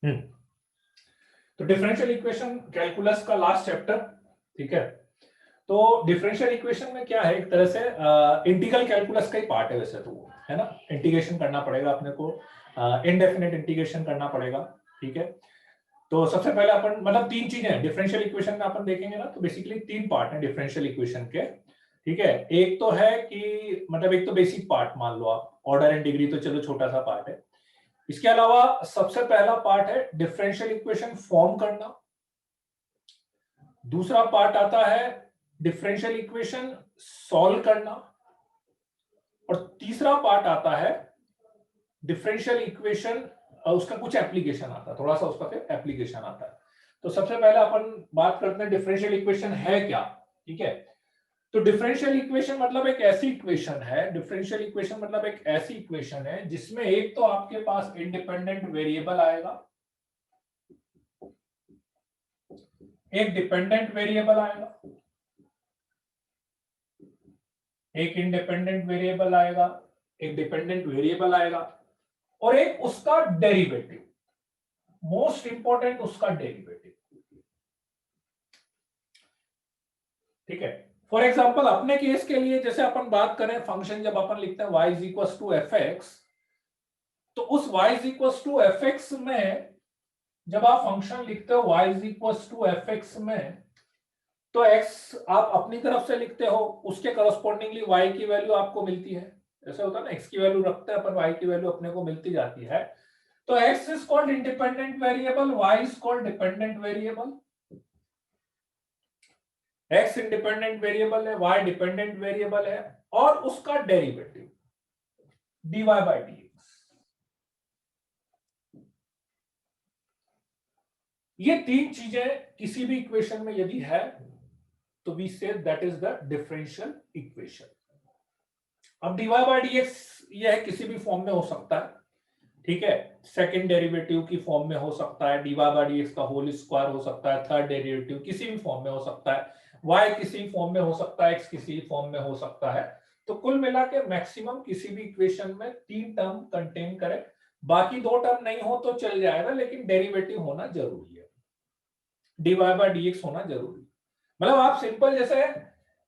हम्म। तो differential equation calculus का last chapter, ठीक है। तो डिफरेंशियल इक्वेशन में क्या है, एक तरह से इंटीग्रल कैलकुलस का ही पार्ट है वैसे तो वो, है ना। इंटीग्रेशन करना पड़ेगा अपने को, इनडेफिनेट इंटीग्रेशन करना पड़ेगा, ठीक है। तो सबसे पहले अपन मतलब तीन चीजें हैं डिफरेंशियल इक्वेशन में अपन देखेंगे ना, तो बेसिकली तीन पार्ट हैं डिफरेंशियल इक्वेशन के, ठीक है। एक तो है कि मतलब एक तो बेसिक पार्ट मान लो आप, ऑर्डर एंड डिग्री तो चलो छोटा सा पार्ट है। इसके अलावा सबसे पहला पार्ट है डिफरेंशियल इक्वेशन फॉर्म करना। दूसरा पार्ट आता है डिफरेंशियल इक्वेशन सॉल्व करना। और तीसरा पार्ट आता है डिफरेंशियल इक्वेशन, उसका कुछ एप्लीकेशन आता है, थोड़ा सा उसका फिर एप्लीकेशन आता है। तो सबसे पहले अपन बात करते हैं डिफरेंशियल इक्वेशन है क्या, ठीक है। तो डिफरेंशियल इक्वेशन मतलब एक ऐसी इक्वेशन है, डिफरेंशियल इक्वेशन मतलब एक ऐसी इक्वेशन है जिसमें एक तो आपके पास इंडिपेंडेंट वेरिएबल आएगा, एक डिपेंडेंट वेरिएबल आएगा, एक इंडिपेंडेंट वेरिएबल आएगा, एक डिपेंडेंट वेरिएबल आएगा, और एक उसका डेरिवेटिव, मोस्ट इंपॉर्टेंट उसका डेरिवेटिव, ठीक है। फॉर एग्जांपल अपने केस के लिए जैसे अपन बात करें फंक्शन, जब अपन लिखते हैं y is equal to f x, तो उस y is equal to f x में जब आप फंक्शन लिखते हो y is equal to f x में, तो x आप अपनी तरफ से लिखते हो, उसके करस्पॉन्डिंगली y की वैल्यू आपको मिलती है। ऐसे होता है ना, x की वैल्यू रखते हैं अपन, y की वैल्यू अपने को मिलती जाती है। तो x is called independent variable, y is called dependent variable. x independent variable है, y डिपेंडेंट वेरिएबल है, और उसका डेरिवेटिव dy बाय dx। ये तीन चीजें किसी भी इक्वेशन में यदि है तो we say that is the differential equation. अब dy बाय dx ये है किसी भी फॉर्म में हो सकता है, ठीक है। सेकंड डेरिवेटिव की फॉर्म में हो सकता है, dy बाय dx का होल स्क्वायर हो सकता है, थर्ड डेरिवेटिव किसी भी फॉर्म में हो सकता है, y किसी फॉर्म में हो सकता है, x किसी फॉर्म में हो सकता है। तो कुल मिला के मैक्सिमम किसी भी इक्वेशन में तीन टर्म कंटेन करे, बाकी दो टर्म नहीं हो तो चल जाएगा, लेकिन डेरिवेटिव होना जरूरी है, dy बाय dx होना जरूरी। मतलब आप सिंपल जैसे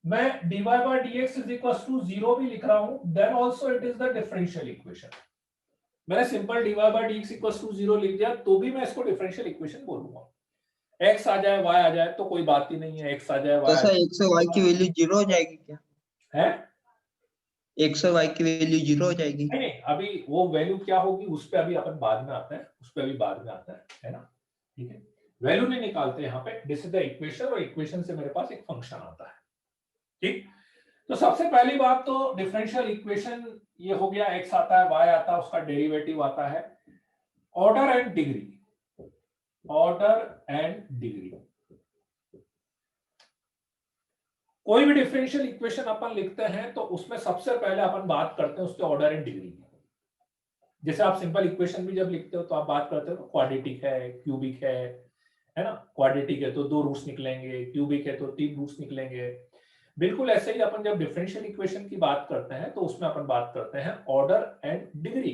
मैं dy by dx is equal to 0 भी लिख रहा हूं, then also it is the differential equation. मैंने simple dy by dx equal to 0 लिख दिया तो भी मैं इसको डिफरेंशियल इक्वेशन बोलूंगा। x आ जाए y आ जाए तो कोई बात ही नहीं है, x आ जाए y तो आ सर जाए। x और y की वैल्यू 0 हो जाएगी क्या? है x और y की वैल्यू 0 हो जाएगी? नहीं नहीं, अभी वो वैल्यू क्या होगी उस पे अभी अपन बाद में आता है, उस पे अभी बाद में आता है ना, ठीक है। वैल्यू नहीं निकालते यहाँ पे, दिस इज द इक्वेशन, और इक्वेशन से मेरे पास एक फंक्शन आता है, ठीक। तो सबसे पहली बात तो डिफरेंशियल इक्वेशन ये हो गया, x आता है, y आता है, उसका डेरिवेटिव आता है। Order and degree, order and degree, कोई भी डिफरेंशियल इक्वेशन अपन लिखते हैं तो उसमें सबसे पहले अपन बात करते हैं उसके ऑर्डर एंड डिग्री की। जैसे आप सिंपल इक्वेशन भी जब लिखते हो तो आप बात करते हो क्वाड्रेटिक है, क्यूबिक है ना। क्वाड्रेटिक है तो 2 रूट्स निकलेंगे, क्यूबिक है तो 3 रूट्स निकलेंगे। बिल्कुल ऐसे ही अपन जब डिफरेंशियल इक्वेशन की बात करते हैं तो उसमें अपन बात करते हैं ऑर्डर एंड डिग्री,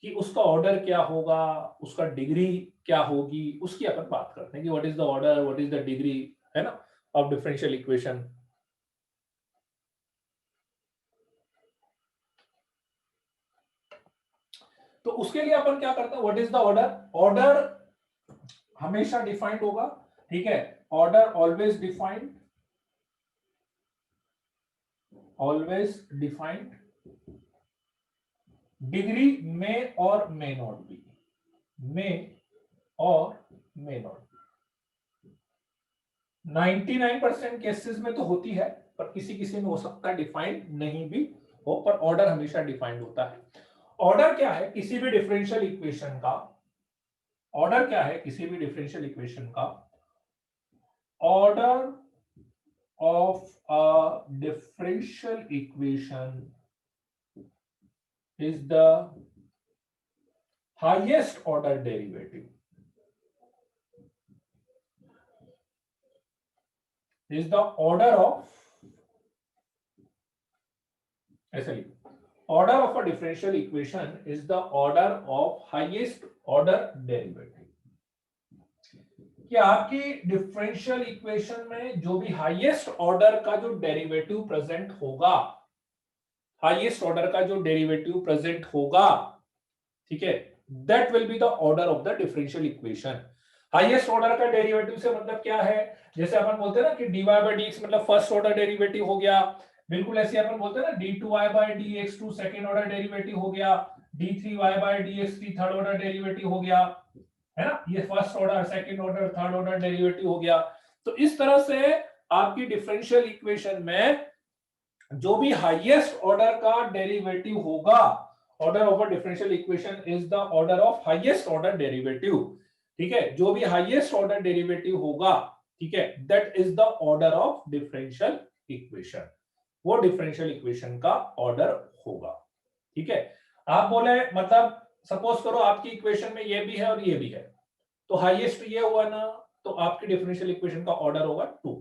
कि उसका ऑर्डर क्या होगा, उसका डिग्री क्या होगी, उसकी अपन बात करते हैं कि what is the order, what is the degree, है ना, ऑफ डिफरेंशियल इक्वेशन। तो उसके लिए अपन क्या करते हैं, what is the order, order हमेशा डिफाइंड होगा, ठीक है। Order always defined, always defined. Degree में और मे नॉट बी, में और मे नॉट बी। 99% केसेस में तो होती है, पर किसी किसी में हो सकता है डिफाइंड नहीं भी हो, पर ऑर्डर हमेशा डिफाइंड होता है। ऑर्डर क्या है किसी भी डिफरेंशियल इक्वेशन का, ऑर्डर क्या है किसी भी डिफरेंशियल इक्वेशन का, order of a differential equation is the highest order derivative, is the order of, ऐसे order of a differential equation is the order of highest order derivative कि आपकी differential equation में जो भी हाईएस्ट ऑर्डर का जो derivative present होगा, highest order का जो डेरिवेटिव प्रेजेंट होगा, ठीक है, that will be the order of the differential equation. Highest order का डेरिवेटिव से मतलब क्या है, जैसे अपन बोलते हैं ना कि dy by dx मतलब फर्स्ट ऑर्डर डेरिवेटिव हो गया, बिल्कुल ऐसे अपन बोलते हैं ना d2y by dx2 second order derivative हो गया, d3y by dx3 third order derivative हो गया, है ना, ये first order second order third order derivative हो गया। तो इस तरह से आपकी डिफरेंशियल इक्वेशन में जो भी हाईएस्ट ऑर्डर का डेरिवेटिव होगा, order of a differential equation is the order of highest order derivative, ठीक है, जो भी हाईएस्ट ऑर्डर डेरिवेटिव होगा, ठीक है, that is the order of differential equation, वो डिफरेंशियल इक्वेशन का ऑर्डर होगा, ठीक है। आप बोले मतलब सपोज करो आपकी इक्वेशन में ये भी है और ये भी है, तो हाईएस्ट ये हुआ ना, तो आपकी डिफरेंशियल इक्वेशन का ऑर्डर होगा 2।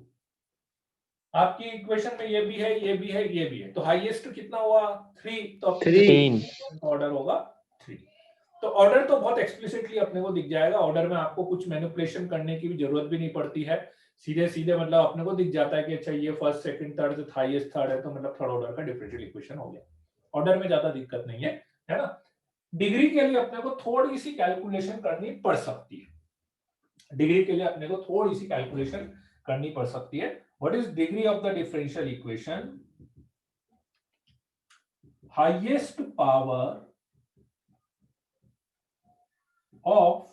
आपकी इक्वेशन में ये भी है ये भी है ये भी है, तो हाईएस्ट कितना हुआ 3, तो आपकी ऑर्डर होगा 3। तो ऑर्डर तो बहुत एक्सप्लिसिटली अपने को दिख जाएगा, ऑर्डर में आपको कुछ मैनिपुलेशन करने की भी जरूरत भी नहीं पड़ती है, सीधे सीधे मतलब अपने को दिख जाता है कि अच्छा ये फर्स्ट सेकंड थर्ड से हाईएस्ट थर्ड है, तो मतलब थर्ड ऑर्डर का डिफरेंशियल इक्वेशन हो गया। ऑर्डर में ज्यादा दिक्कत नहीं है ना। डिग्री के लिए अपने को थोड़ी सी कैलकुलेशन करनी पड़ सकती है, डिग्री के लिए अपने को थोड़ी सी कैलकुलेशन करनी पड़ सकती है। What is degree of the differential equation? Highest power of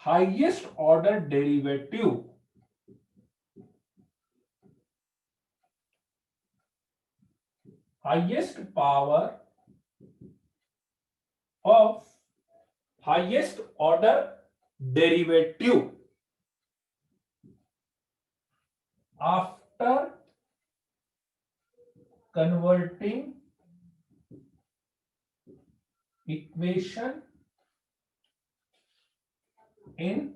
highest order derivative highest power of highest order derivative after converting equation in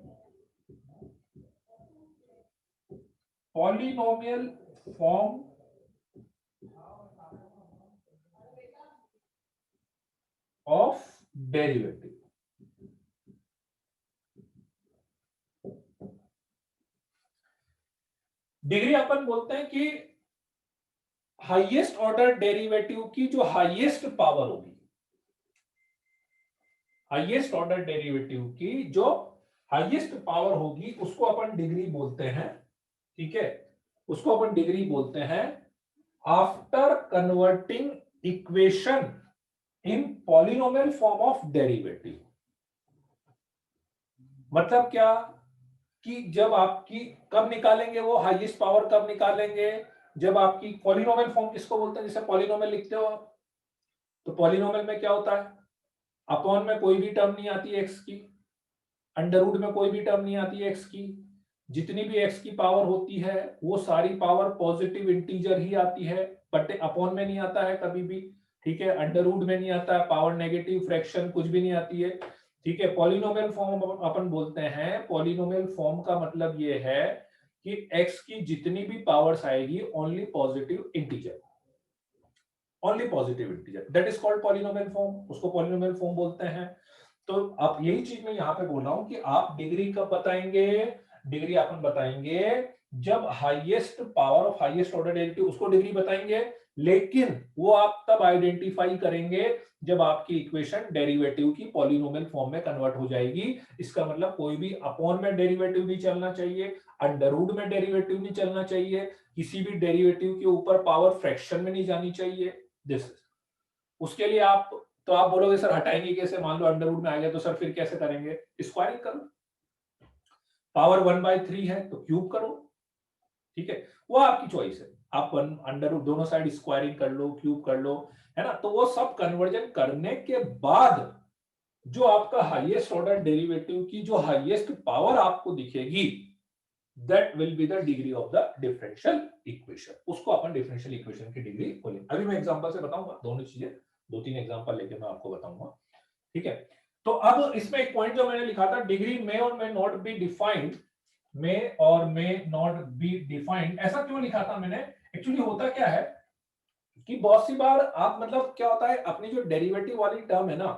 polynomial form of derivative। Degree अपन बोलते हैं कि हाईएस्ट ऑर्डर डेरिवेटिव की जो highest power होगी, highest order derivative की जो highest power होगी उसको अपन डिग्री बोलते हैं, ठीक है, उसको अपन डिग्री बोलते हैं after converting equation in polynomial form of derivative. मतलब क्या कि जब आपकी कब निकालेंगे वो हाईएस्ट पावर, कब निकालेंगे जब आपकी पॉलिनोमियल फॉर्म किसको बोलते हैं, जैसे पॉलिनोमियल लिखते हो आप, तो पॉलिनोमियल में क्या होता है, अपॉन में कोई भी टर्म नहीं आती है एक्स की, अंडर रूट में कोई भी टर्म नहीं आती है एक्स की, जितनी भी एक्स की पावर होती है वो सारी पावर पॉजिटिव इंटीजर ही आती है, बट अपॉन में नहीं आता है कभी भी, ठीक है, अंडर रूट में नहीं आता है, पावर नेगेटिव फ्रैक्शन कुछ भी नहीं आती है, ठीक है। पॉलिनोमियल फॉर्म अपन बोलते हैं, पॉलिनोमियल फॉर्म का मतलब ये है कि एक्स की जितनी भी पावर्स आएगी only positive integer, only positive integer, that is called polynomial form, उसको पॉलिनोमियल फॉर्म बोलते हैं। तो आप यही चीज मैं यहां पे बोल रहा हूं कि आप डिग्री कब बताएंगे, डिग्री अपन बताएंगे जब highest power of highest order derivative, उसको डिग्री बताएंगे, लेकिन वो आप तब आइडेंटिफाई करेंगे जब आपकी इक्वेशन डेरिवेटिव की पॉलिनोमियल फॉर्म में कन्वर्ट हो जाएगी। इसका मतलब कोई भी अपॉन में डेरिवेटिव नहीं चलना चाहिए, अंडर रूट में डेरिवेटिव नहीं चलना चाहिए, किसी भी डेरिवेटिव के ऊपर पावर फ्रैक्शन में नहीं जानी चाहिए, दिस उसके लिए आप, तो आप बोलोगे सर हटाएंगे कैसे, मान लो अंडर रूट में आ गया तो सर फिर कैसे करेंगे, स्क्वायरिंग करो, पावर 1/3 है तो क्यूब करो, ठीक है, वो आपकी चॉइस है, आप अंडर रूट दोनों साइड स्क्वायरिंग कर लो क्यूब कर लो, है ना। तो वो सब कन्वर्जन करने के बाद जो आपका हाईएस्ट ऑर्डर डेरिवेटिव की जो हाईएस्ट पावर आपको दिखेगी, that will be the degree of the differential equation, उसको अपन डिफरेंशियल इक्वेशन की डिग्री बोलेंगे। अभी मैं एग्जांपल से बताऊंगा दोनों चीजें, 2-3 एग्जांपल लेके मैं आपको बताऊंगा, ठीक है। तो अब इसमें एक पॉइंट जो मैंने लिखा था, डिग्री मे और मे नॉट बी डिफाइंड, मे और मे नॉट बी डिफाइंड, ऐसा क्यों लिखा था मैंने, एक्चुअली होता क्या है कि बहुत सी बार आप मतलब क्या होता है, अपनी जो डेरिवेटिव वाली टर्म है ना,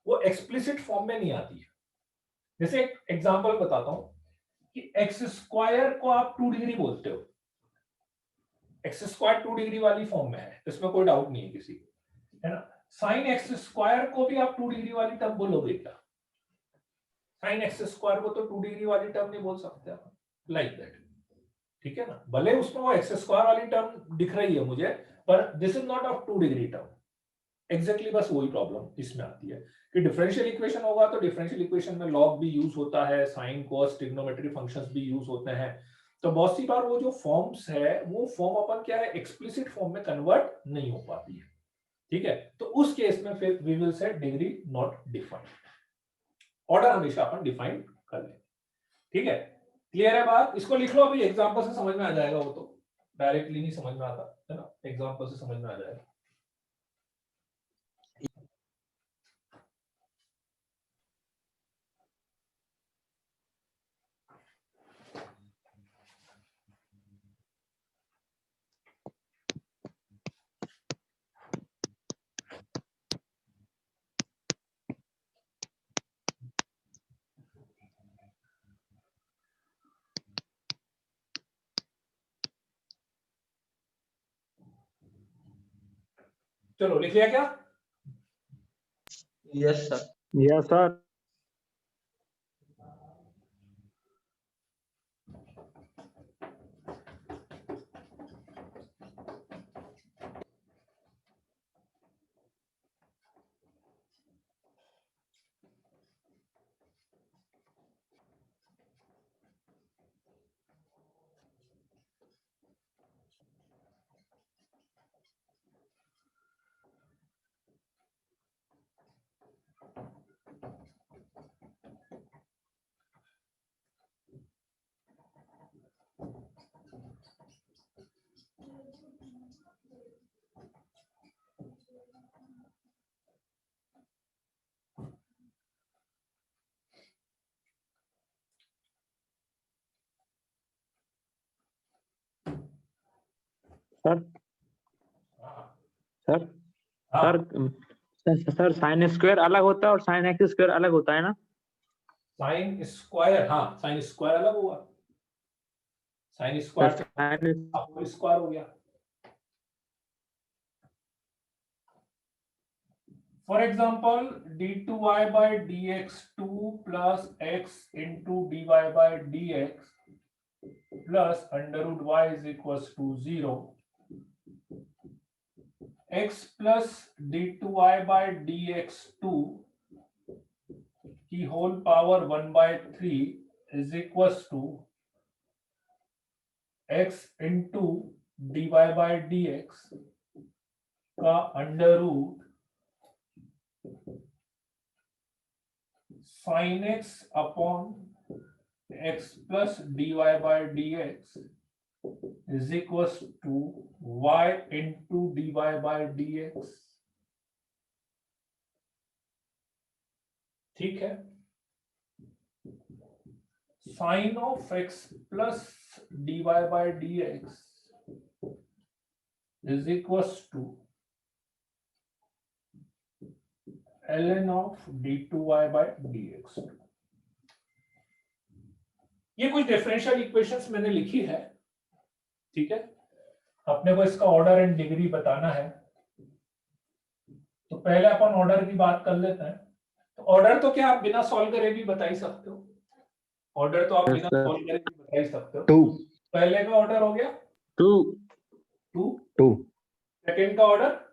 वो एक्सप्लिसिट फॉर्म में नहीं आती है। जैसे एक एग्जांपल बताता हूं कि एक्स स्क्वायर को आप 2 डिग्री बोलते हो, एक्स स्क्वायर 2 डिग्री वाली फॉर्म में है, इसमें कोई डाउट नहीं है किसी को, है ना। साइन एक्स स्क्वायर को भी आप 2 डिग्री वाली टर्म बोलोगे क्या? साइन एक्स स्क्वायर को तो 2 डिग्री वाली टर्म नहीं बोल सकते आप, लाइक दैट, ठीक है ना। भले उसमें वो एक्स स्क्वायर वाली टर्म दिख रही है मुझे, पर this is not of 2 degree term. Exactly बस वही प्रॉब्लम इसमें आती है कि डिफरेंशियल इक्वेशन होगा तो डिफरेंशियल इक्वेशन में लॉग भी यूज होता है, साइन कॉस ट्रिग्नोमेट्री फंक्शंस भी यूज होते हैं, तो बहुत सी बार वो जो फॉर्म्स है वो फॉर्म अपन क्या है एक्सप्लिसिट फॉर्म में कन्वर्ट नहीं हो पाती है, ठीक है। तो उस केस में फिर we will say degree not defined, order हमेशा अपन डिफाइन कर लें, ठीक है। क्लियर है बात? इसको लिख लो अभी, एग्जांपल से समझ में आ जाएगा, वो तो डायरेक्टली नहीं समझ में आता है ना, एग्जांपल से समझ में आ जाएगा। चलो लिख लिया क्या? Yes sir. Yes sir. Sir sir हाँ, सर साइन स्क्वायर अलग होता है और साइन एक्स स्क्वायर अलग होता है ना? साइन स्क्वायर, हाँ साइन स्क्वायर अलग हुआ, sine sir square sine whole square हो गया। For example d2y by dx2 plus x into dy by dx plus under root y is equals to 0, x plus d2y by dx2 की whole power 1/3 is equals to x into dy by dx का under root sin x upon x plus dy by dx is equals to y into dy by dx, ठीक है। sin of x plus dy by dx is equals to ln of d2y by dx। ये कुछ differential equations मैंने लिखी है, ठीक है। अपने को इसका ऑर्डर एंड डिग्री बताना है, तो पहले अपन ऑर्डर की बात कर लेते हैं। तो ऑर्डर तो क्या आप बिना सॉल्व करे भी बता ही सकते हो, ऑर्डर तो आप बिना सॉल्व करे भी बता ही सकते हो। 2 पहले का ऑर्डर हो गया 2 2, 2 सेकंड का ऑर्डर,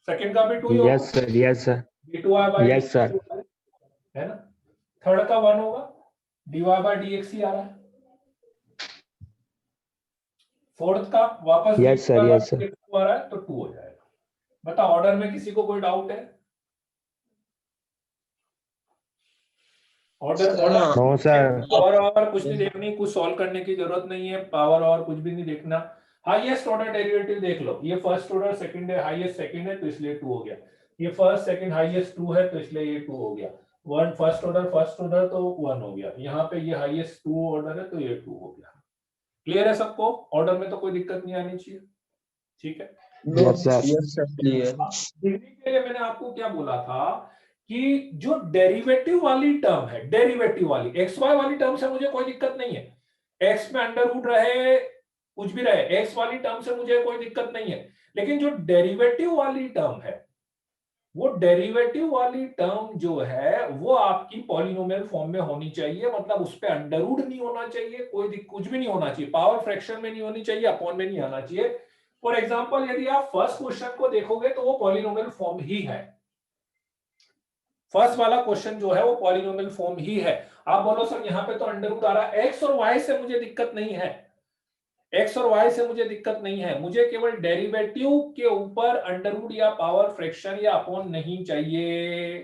सेकंड का भी 2 ही होगा, yes sir yes sir d2y by yes sir dx है ना। थर्ड का 1 होगा, dy by dx ही आ रहा है। फोर्थ का वापस यस सर यस सर आ रहा है तो 2 हो जाएगा। बता ऑर्डर में किसी को कोई डाउट है? ऑर्डर नो सर पावर और कुछ नहीं देखनी, कुछ सॉल्व करने की जरूरत नहीं है, पावर और कुछ भी नहीं देखना। हाईएस्ट ऑर्डर डेरिवेटिव देख लो, ये फर्स्ट ऑर्डर सेकंड है, हाईएस्ट सेकंड है तो इसलिए 2 हो गया, ये फर्स्ट सेकंड हाईएस्ट 2 है तो इसलिए ये 2 हो गया। वन फर्स्ट ऑर्डर तो 1 हो गया, यहाँ पे ये हाईएस्ट 2 ऑर्डर है तो ये 2 हो गया। क्लियर है सबको? ऑर्डर में तो कोई दिक्कत नहीं आनी चाहिए, ठीक है। Yes, sir. Yes sir clear. Degree के लिए मैंने आपको क्या बोला था कि जो डेरिवेटिव वाली टर्म है, डेरिवेटिव वाली एक्स वाई वाली टर्म से मुझे कोई दिक्कत नहीं है, एक्स में अंडर रूट रहे कुछ भी रहे, एक्स वाली टर्म से मुझे कोई दिक्कत नहीं है, लेकिन जो डेरिवेटिव वाली टर्म है, वो डेरिवेटिव वाली टर्म जो है वो आपकी पॉलिनोमियल फॉर्म में होनी चाहिए, मतलब उस पे अंडर रूट नहीं होना चाहिए, कुछ भी नहीं होना चाहिए, पावर फ्रैक्शन में नहीं होनी चाहिए, अपॉन में नहीं आना चाहिए। फॉर एग्जांपल यदि आप फर्स्ट क्वेश्चन को देखोगे तो वो पॉलिनोमियल फॉर्म ही है, फर्स्ट वाला क्वेश्चन जो है वो पॉलिनोमियल फॉर्म ही है। आप बोलो सर यहाँ पे तो अंडर रूट आ रहा है, एक्स और वाई से मुझे दिक्कत नहीं है, एक्स और वाई से मुझे दिक्कत नहीं है, मुझे केवल डेरिवेटिव के ऊपर अंडर रूट या पावर फ्रैक्शन या अपॉन नहीं चाहिए।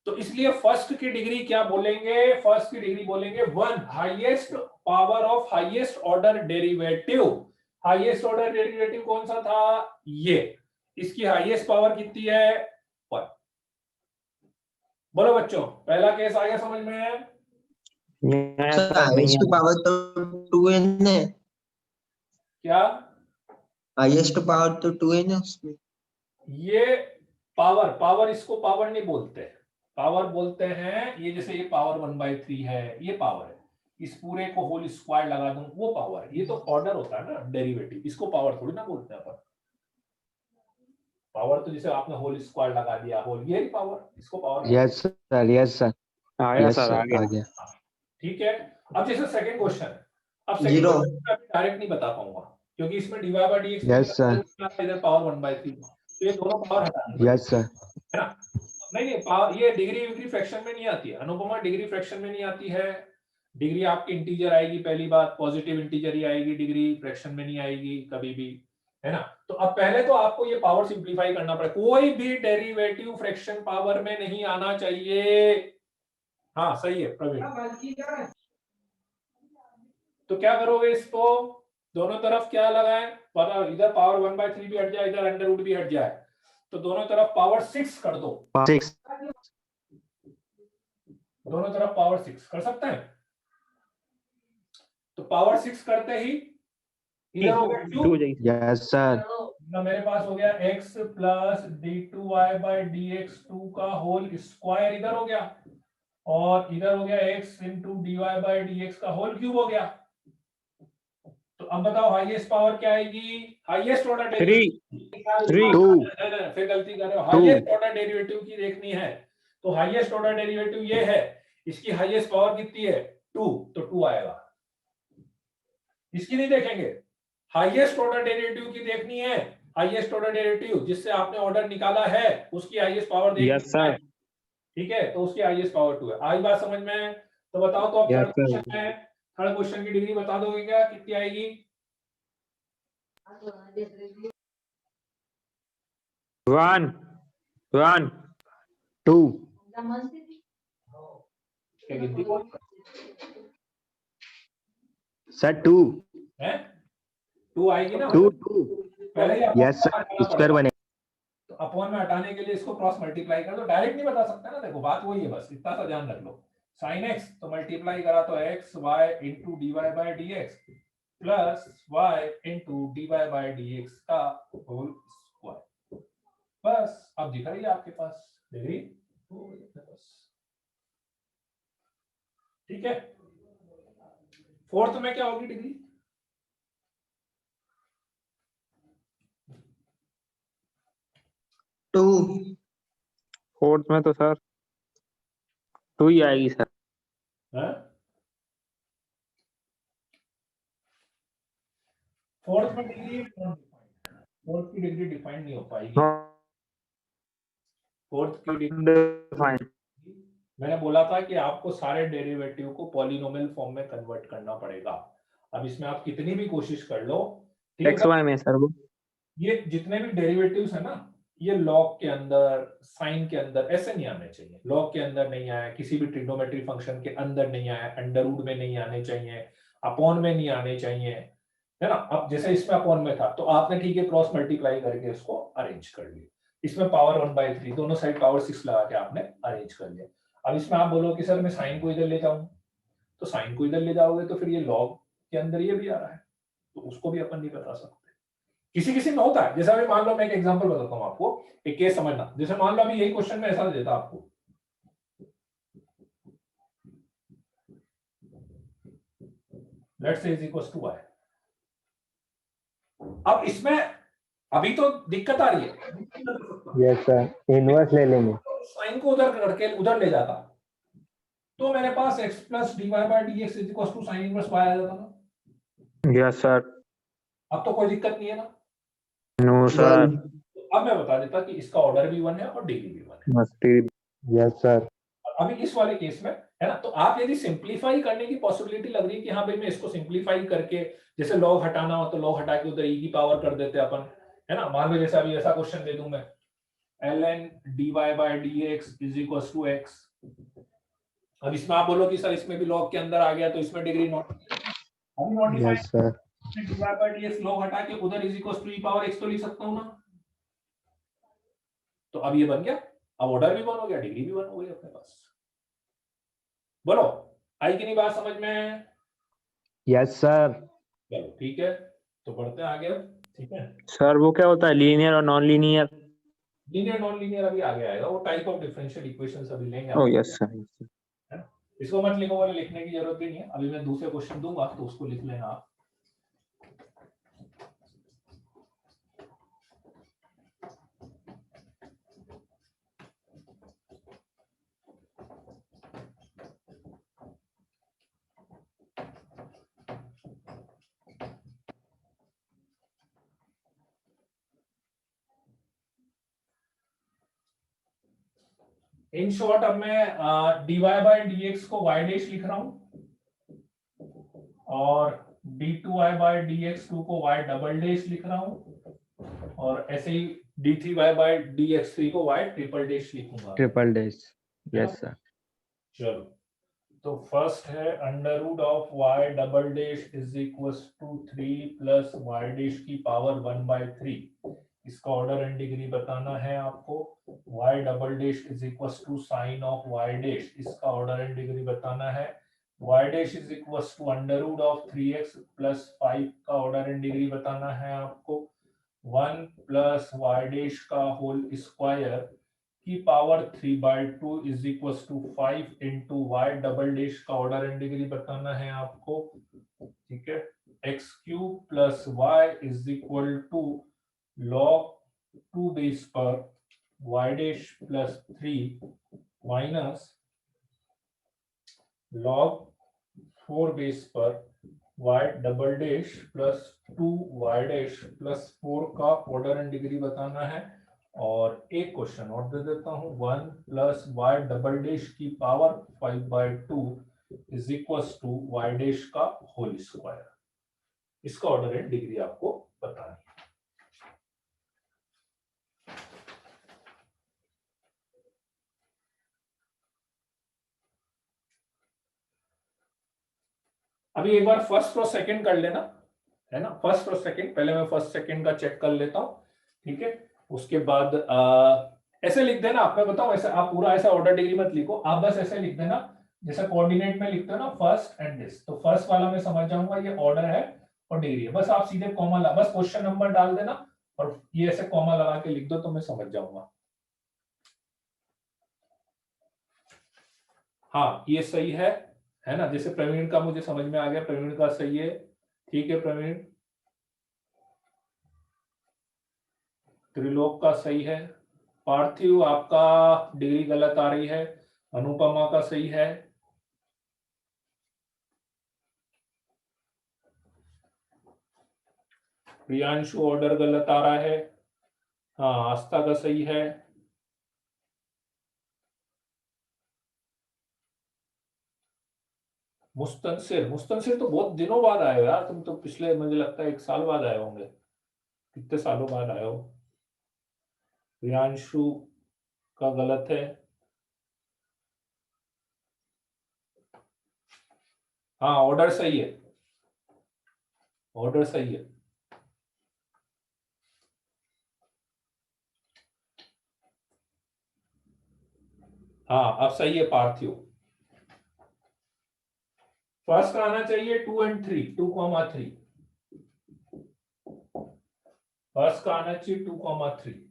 तो इसलिए फर्स्ट की डिग्री क्या बोलेंगे, फर्स्ट की डिग्री बोलेंगे one highest power of highest order derivative. Highest order derivative कौन सा था, ये, इसकी हाईएस्ट पावर कितनी है, वन। बोलो बच्चों, पहला केस आ गया समझ में? Yes, sir sir. नहीं हाईएस्ट पावर तो 2n है, क्या हाईएस्ट पावर तो 2n है उसमें। ये पावर, पावर इसको पावर नहीं बोलते, पावर बोलते हैं ये, जैसे ये पावर 1/3 है, ये पावर है, इस पूरे को होल स्क्वायर लगा दूं वो पावर है, ये तो ऑर्डर होता है ना डेरिवेटिव, इसको पावर थोड़ी ना बोलते हैं अपन। पावर तो जैसे आपने होल स्क्वायर लगा दिया, होल, ये पावर, इसको power. Yes, sir. Yes, sir. आया यस सर, सर आ आ गया। गया। ठीक है। अब जैसे सेकंड क्वेश्चन है, अब सेकंड जीरो। क्वेश्चन मैं डायरेक्ट नहीं बता पाऊंगा क्योंकि इसमें dy by dx Yes, sir. इधर पावर 1/3, तो ये दोनों पावर हटानी Yes, sir. है ना। नहीं पावर ये डिग्री विग्री फ्रैक्शन में नहीं आती है, अनुपमा डिग्री फ्रैक्शन में नहीं आती है, डिग्री आपकी इंटीजर आएगी, पहली बात पॉजिटिव इंटीजर ही आएगी, डिग्री फ्रैक्शन में नहीं आएगी कभी भी, है ना। तो अब पहले तो आपको ये पावर सिंप्लीफाई करना पड़ेगा, कोई भी डेरिवेटिव फ्रैक्शन पावर में नहीं आना चाहिए। हाँ सही है प्रवीण। तो क्या करोगे इसको, दोनों तरफ क्या लगाएं, पता इधर पावर 1/3 भी हट जाए, इधर अंडर रूट भी हट जाए, तो दोनों तरफ पावर 6 कर दो, 6. दोनों तरफ पावर 6 कर सकते हैं। तो पावर 6 करते ही इधर हो गया 2, Yes, sir. ना मेरे पास हो गया x plus d2y by dx 2 का होल स्क्वायर इधर हो गया, और इधर हो गया x into dy by dx का होल क्यूब हो गया। तो अब बताओ हाईएस्ट पावर क्या आएगी, हाईएस्ट ऑर्डर डेरिवेटिव, 2. फिर गलती कर रहे हो, हाईएस्ट ऑर्डर डेरिवेटिव की देखनी है, तो हाईएस्ट ऑर्डर डेरिवेटिव ये है, इसकी हाईएस्ट पावर कितनी है 2, तो 2 आएगा। इसकी नहीं देखेंगे, हाईएस्ट ऑर्डर डेरिवेटिव की देखनी है, हाईएस्ट ऑर्डर डेरिवेटिव जिससे आपने ऑर्डर निकाला है उसकी हाईएस्ट पावर देखनी Yes, sir. है, ठीक है, तो उसकी हाईएस्ट पावर 2 है। आई बात समझ में? तो बताओ तो अब Yes, थर्ड sir. क्वेश्चन है, थर्ड क्वेश्चन की डिग्री बता दोगे क्या कितनी आएगी? 1, 1, 2. क्या गिनती कौन Sir, 2. है, 2 आएगी ना, 2. पहले ही Yes, sir. Square बने. तो अपॉन में हटाने के लिए इसको क्रॉस मल्टीप्लाई कर दो, डायरेक्ट नहीं बता सकते ना, देखो बात वही है, बस इतना सा ध्यान रख लो, sin x तो मल्टीप्लाई करा तो x y into dy by dx plus y into dy by dx का होल स्क्वायर, बस अब दिख रही है आपके पास डिग्री, बस ठीक है। फोर्थ में क्या होगी डिग्री, टू। फोर्थ में तो सर 2 ही आएगी सर। फोर्थ में डिग्री, फोर्थ की डिग्री डिफाइन नहीं हो पाएगी, फोर्थ की डिग्री मैंने बोला था कि आपको सारे डेरिवेटिव को पॉलिनोमियल फॉर्म में कन्वर्ट करना पड़ेगा। अब इसमें आप कितनी भी कोशिश कर लो, ठीक है, एक्स वाई में सर वो ये जितने भी डेरिवेटिव्स है ना, ये लॉग के अंदर, साइन के अंदर ऐसे नहीं आने चाहिए, लॉग के अंदर नहीं आया, किसी भी ट्रिग्नोमेट्री फंक्शन के अंदर नहीं आया, अंडर रूट में नहीं आने चाहिए, अपॉन में नहीं आने चाहिए, है ना। अब जैसे इसमें अपॉन में था तो आपने ठीक है क्रॉस मल्टीप्लाई करके इसको अरेंज कर लिया, इसमें पावर 1/3 दोनों साइड पावर 6 लगा के आपने अरेंज कर लिया। अब इसमें आप बोलो कि सर मैं साइन को इधर ले जाऊं, तो साइन को इधर ले जाओगे तो फिर ये लॉग के अंदर ये भी आ रहा है, तो उसको भी अपन नहीं बता सकते, किसी किसी में होता है, जैसे अभी मान लो मैं एक एग्जांपल बताता हूं आपको, एक केस समझना। जैसे मान लो अभी यही क्वेश्चन में ऐसा देता आपको, let's say is equal to y। अब इसमें अभी तो दिक्कत आ रही है, यस सर, इनवर्स ले लेंगे। साइन को उधर करके उधर ले जाता तो मेरे पास x plus dy by d x is equal to sine inverse y आ जाता ना। Yes sir. अब तो कोई दिक्कत नहीं है ना। No sir. अब मैं बता देता कि इसका ऑर्डर भी 1 है और डिग्री भी 1 है। मस्ती। Yes sir. अभी इस वाले केस में है ना, तो आप यदि सिंप्लीफाई करने की पॉसिबिलिटी लग रही है कि हाँ भाई मैं इसको सिंप्लीफाई करके, जैसे लॉग हटाना हो तो लॉग हटा के उधर e की पावर कर देते अपन, है ना। मान लो जैसे अभी ऐसा क्वेश्चन दे दूं मैं, ln dy by dx is equal to x। अब इसमें आप बोलो कि सर इसमें भी लॉग के अंदर आ गया तो इसमें डिग्री नॉट, हम modify yes sir. dy by dx log हटा के उधर is equal to e power x तो लिख सकता हूं ना। तो अब ये बन गया, अब ऑर्डर भी 1 हो गया, डिग्री भी 1 हो गई अपने पास। बोलो आई कि नहीं बात समझ में? Yes sir. चलो ठीक है, तो बढ़ते हैं आगे। ठीक है, सर वो क्या होता है, लीनियर और non linear? Linear non linear अभी आगे आएगा, वो टाइप ऑफ डिफरेंशियल इक्वेशंस अभी लेंगे। Oh yes sir. है ना, इसको मत लिखो, वाले लिखने की जरूरत भी नहीं है। अभी मैं दूसरे क्वेश्चन दूंगा तो उसको लिख लेना आप। इन शॉर्ट अब मैं dy बाय dx को y डैश लिख रहा हूं और d2y बाय dx2 को y डबल डैश लिख रहा हूं और ऐसे ही d3y बाय dx3 को y ट्रिपल डैश लिखूंगा। Triple dash. Yes sir. चलो, तो फर्स्ट है under root of y double dash is equal to 3 plus y dash की पावर 1/3। इसका ऑर्डर एंड डिग्री बताना है आपको। y double dash is equal to sine of y dash, इसका order and degree बताना है। y dash is equal to under root of 3x plus 5 का order and degree बताना है आपको। 1 प्लस y डैश का होल स्क्वायर की power 3/2 is equal to 5 into y double dash का ऑर्डर एंड डिग्री बताना है आपको। ठीक है, x cube plus y is equal to log 2 base पर y dash plus 3 minus log 4 base पर y double dash plus 2 y dash plus 4 का order and degree बताना है। और एक क्वेश्चन और दे देता हूं, 1 प्लस वाई डबल डैश की power 5/2 is equal to y dash का होल स्क्वायर। इसका ऑर्डर एंड डिग्री आपको बतानी है। अभी एक बार फर्स्ट और सेकंड कर लेना, है ना। फर्स्ट और सेकंड, पहले मैं फर्स्ट सेकंड का चेक कर लेता हूं। ठीक है, उसके बाद ऐसे लिख देना। आप, मैं बताऊं, ऐसे आप पूरा ऐसा ऑर्डर डिग्री मत लिखो, आप बस ऐसे लिख देना जैसा कोऑर्डिनेट में लिखते हो ना, फर्स्ट एंड दिस। तो फर्स्ट वाला मैं समझ जाऊंगा ये ऑर्डर है और डिग्री है, बस आप सीधे कॉमा ला, बस क्वेश्चन नंबर डाल देना और ये ऐसे कॉमा लगा के लिख दो तो मैं समझ जाऊंगा। हाँ ये सही है ना। जैसे प्रवीण का मुझे समझ में आ गया, प्रवीण का सही है। ठीक है प्रवीण, त्रिलोक का सही है। पार्थिव आपका डिग्री गलत आ रही है। अनुपमा का सही है। प्रियांशु ऑर्डर गलत आ रहा है। हाँ आस्था का सही है। मुस्तनसिर, मुस्तनसिर तो बहुत दिनों बाद आए हो यार तुम तो, पिछले मुझे लगता है 1 साल बाद आए होंगे। कितने सालों बाद आए हो। प्रियांशु का गलत है। हाँ ऑर्डर सही है, ऑर्डर सही है। हाँ अब सही है पार्थिव। फर्स्ट आना चाहिए 2 और 3, 2, 3। फर्स्ट का आना चाहिए 2,3।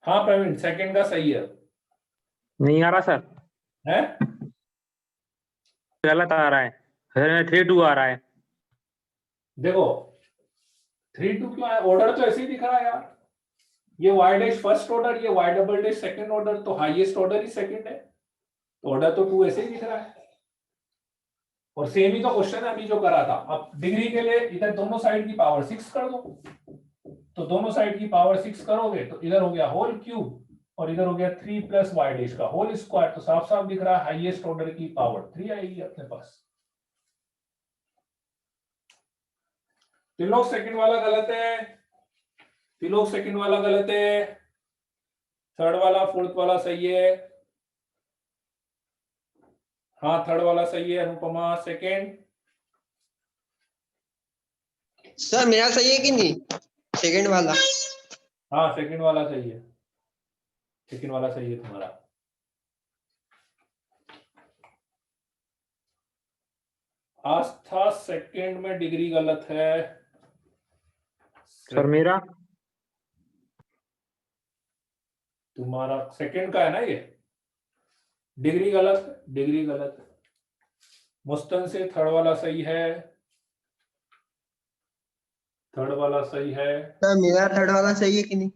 हाँ प्रवीण, सेकंड का सही है। नहीं आ रहा सर, है गलत आ रहा है सर, 3-2 आ रहा है। देखो 3-2 क्यों आया? ऑर्डर तो ऐसे ही दिख रहा है यार। ये वाई डैश फर्स्ट ऑर्डर, ये y double dash second order, तो हाईएस्ट ऑर्डर ही सेकंड है, तो ऑर्डर तो 2 ऐसे ही दिख रहा है। और सेम ही तो क्वेश्चन है अभी जो करा था। अब डिग्री के लिए इधर दोनों साइड की पावर 6 कर दो, तो दोनों साइड की पावर 6 करोगे तो इधर हो गया होल क्यूब और इधर हो गया 3 प्लस वाई डैश का होल स्क्वायर, तो साफ साफ दिख रहा है हाईएस्ट ऑर्डर की पावर 3 आएगी अपने पास। तिलोक सेकंड वाला गलत है, तिलोक सेकंड वाला गलत है, थर्ड वाला फोर्थ वाला सही है। हाँ थर्ड वाला सही है अनुपमा। सेकंड सर मेरा सही है कि नहीं? सेकंड वाला। हाँ सेकंड वाला सही है, सेकंड वाला सही है तुम्हारा। आस्था सेकंड में डिग्री गलत है सर मेरा तुम्हारा सेकंड का है ना ये, डिग्री गलत, डिग्री गलत। मुस्तन से थर्ड वाला सही है, थर्ड वाला सही है। सर मेरा थर्ड वाला सही है कि नहीं?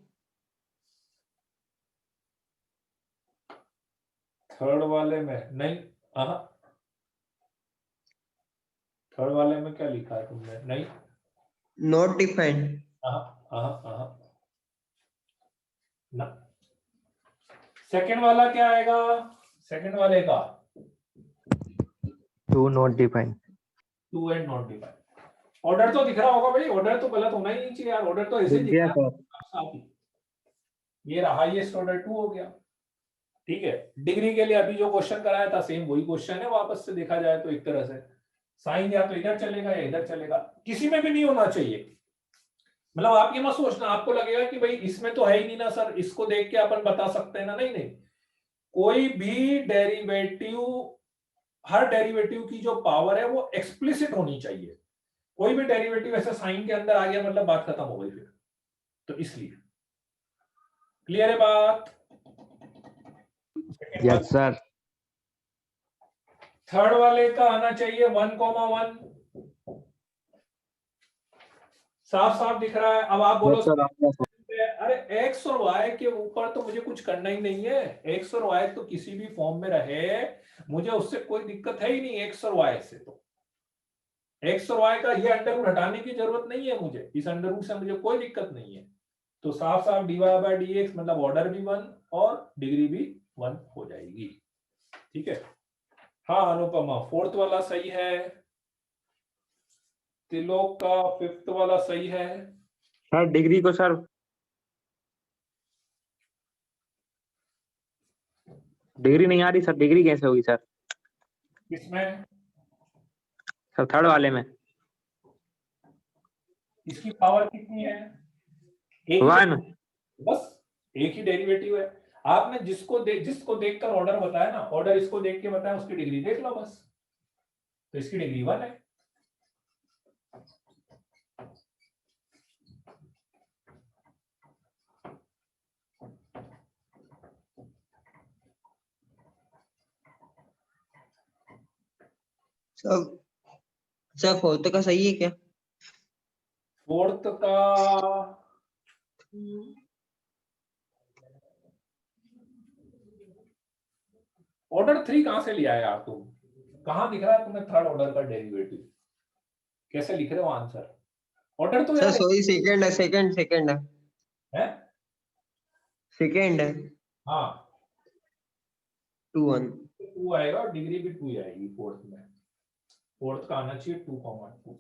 थर्ड वाले में नहीं, हाँ थर्ड वाले में क्या लिखा है तुमने? नहीं, नॉट डिफाइंड। ना। सेकंड वाला क्या आएगा? सेकंड वाले का 2 not defined. 2 and not defined. Order तो दिख रहा होगा भाई, ऑर्डर तो गलत होना ही नहीं चाहिए यार, ऑर्डर तो ऐसे दिख दिख गया रहा है सर। साफ ही। ये रहा हाईएस्ट ऑर्डर 2 हो गया। ठीक है, डिग्री के लिए अभी जो क्वेश्चन कराया था सेम वही क्वेश्चन है, वापस से देखा जाए तो एक तरह से साइन या तो इधर चलेगा या इधर चलेगा, किसी में भी नहीं होना चाहिए। मतलब आप ये मत सोचना आपको लगेगा कि भाई इसमें तो है ही नहीं ना सर, इसको देख के अपन बता सकते हैं ना, नहीं नहीं, कोई भी डेरिवेटिव, हर डेरिवेटिव की जो पावर है वो एक्सप्लिसिट होनी चाहिए। कोई भी डेरिवेटिव ऐसे साइन के अंदर आ गया मतलब बात खत्म हो गई फिर, तो इसलिए क्लियर है बात? Yes, sir. थर्ड वाले का आना चाहिए 1,1। साफ साफ दिख रहा है। अब आप बोलो सर आपका सर। अरे एक्स और वाई के ऊपर तो मुझे कुछ करना ही नहीं है, एक्स और वाई तो किसी भी फॉर्म में रहे मुझे उससे कोई दिक्कत है ही नहीं। एक्स और वाई से तो एक्स और वाई का ये अंडर रूट हटाने की जरूरत नहीं है मुझे, इस अंडर रूट से मुझे कोई दिक्कत नहीं है। तो साफ साफ डीवाई बाय डी एक्स मतलब ऑर्डर भी 1 और डिग्री भी 1 हो जाएगी। ठीक है, हाँ अनुपमा फोर्थ वाला सही है, तिलोक का फिफ्थ वाला सही है। सर डिग्री को सर, डिग्री नहीं आ रही सर, डिग्री कैसे होगी सर? किसमें? सर थर्ड वाले में इसकी पावर कितनी है? एक ही, 1। बस एक ही डेरिवेटिव है। आपने जिसको देखकर ऑर्डर बताया ना, ऑर्डर इसको देख के बताया, उसकी डिग्री देख लो बस, तो इसकी डिग्री 1 है। सब सर फोर्थ का सही है क्या? फोर्थ का ऑर्डर 3 कहां से लिया है यार तुम? कहां दिख रहा है तुम्हें थर्ड ऑर्डर का डेरिवेटिव? कैसे लिख रहे हो आंसर? ऑर्डर तो सर यार सॉरी, सेकंड है, सेकंड है, है। सेकंड है। हाँ 2-1। 2 आएगा और डिग्री भी 2 आएगी फोर्थ में। फोर्थ का आना चाहिए 2,2।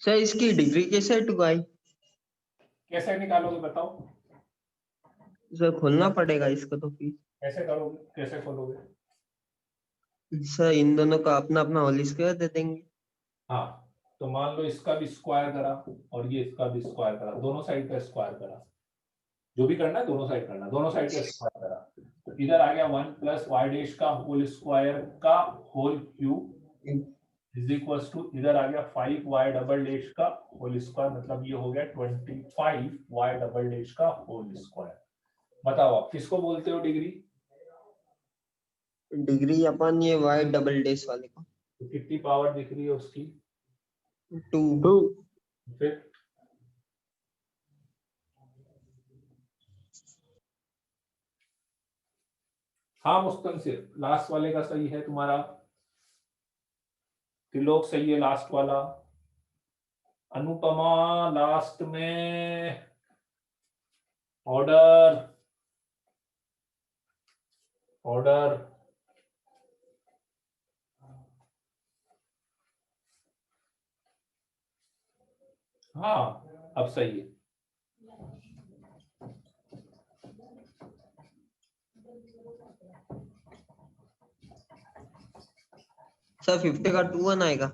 सर इसकी डिग्री कैसे 2 आई? कैसे निकालोगे बताओ? सर खोलना पड़ेगा इसको तो फिर। कैसे करोगे, कैसे खोलोगे? सर इन दोनों का अपना अपना होल स्क्वायर दे देंगे। हाँ, तो मान लो इसका भी स्क्वायर करा और ये इसका भी स्क्वायर करा, दोनों साइड का स्क्वायर करा, जो भी करना है दोनों साइड करना, दोनों साइड का स्क्वायर करा, तो इधर आ गया 1 प्लस वाई डैश का होल स्क्वायर का whole cube is equals to, इधर आ गया 5 वाई डबल डैश का होल स्क्वायर, मतलब ये हो गया 25 वाई डबल डैश का होल स्क्वायर। बताओ आप किसको बोलते हो डिग्री? डिग्री अपन ये वाई डबल डेश वाले को। तो कितनी पावर दिख रही है उसकी? 2। 2। फिर हाँ मुस्तनसिर, लास्ट वाले का सही है तुम्हारा, त्रिलोक सही है लास्ट वाला, अनुपमा लास्ट में, ऑर्डर ऑर्डर, हाँ अब सही है। सर 50 का 2 1 आएगा।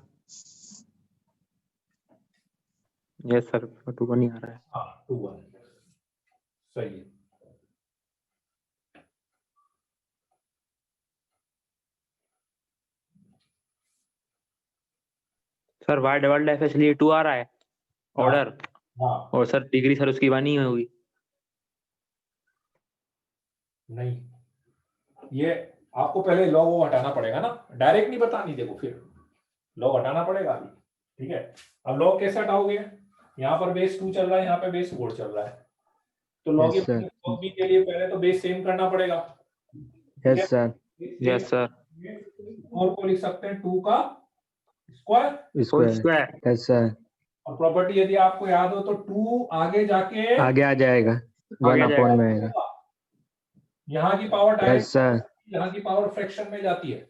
यस सर, 2 1 ही आ रहा है। हाँ 2 1 सही है। सर वाई डबल डैश इसलिए 2 आ रहा है ऑर्डर, हाँ और सर डिग्री सर उसकी 1 ही होगी। नहीं, ये आपको पहले लॉग वो हटाना पड़ेगा ना, डायरेक्ट नहीं बतानी, देखो फिर लॉग हटाना पड़ेगा अभी, ठीक है। अब लॉग कैसे हटाओगे? यहाँ पर बेस 2 चल रहा है, यहाँ पे बेस 4 चल रहा है, तो log Yes, sir. Log b के लिए पहले तो बेस सेम करना पड़ेगा, ठीक है। Yes, sir. Yes sir. 4 को लिख सकते हैं 2 का square, whole Square. Square. Yes, sir. और प्रॉपर्टी यदि आपको याद हो तो 2 आगे जाके आगे आ जाएगा। आगे 1 आ अपॉन जाएगा। में आएगा। यहाँ की पावर Yes, डायरेक्ट, sir. यहाँ की पावर फ्रैक्शन में जाती है।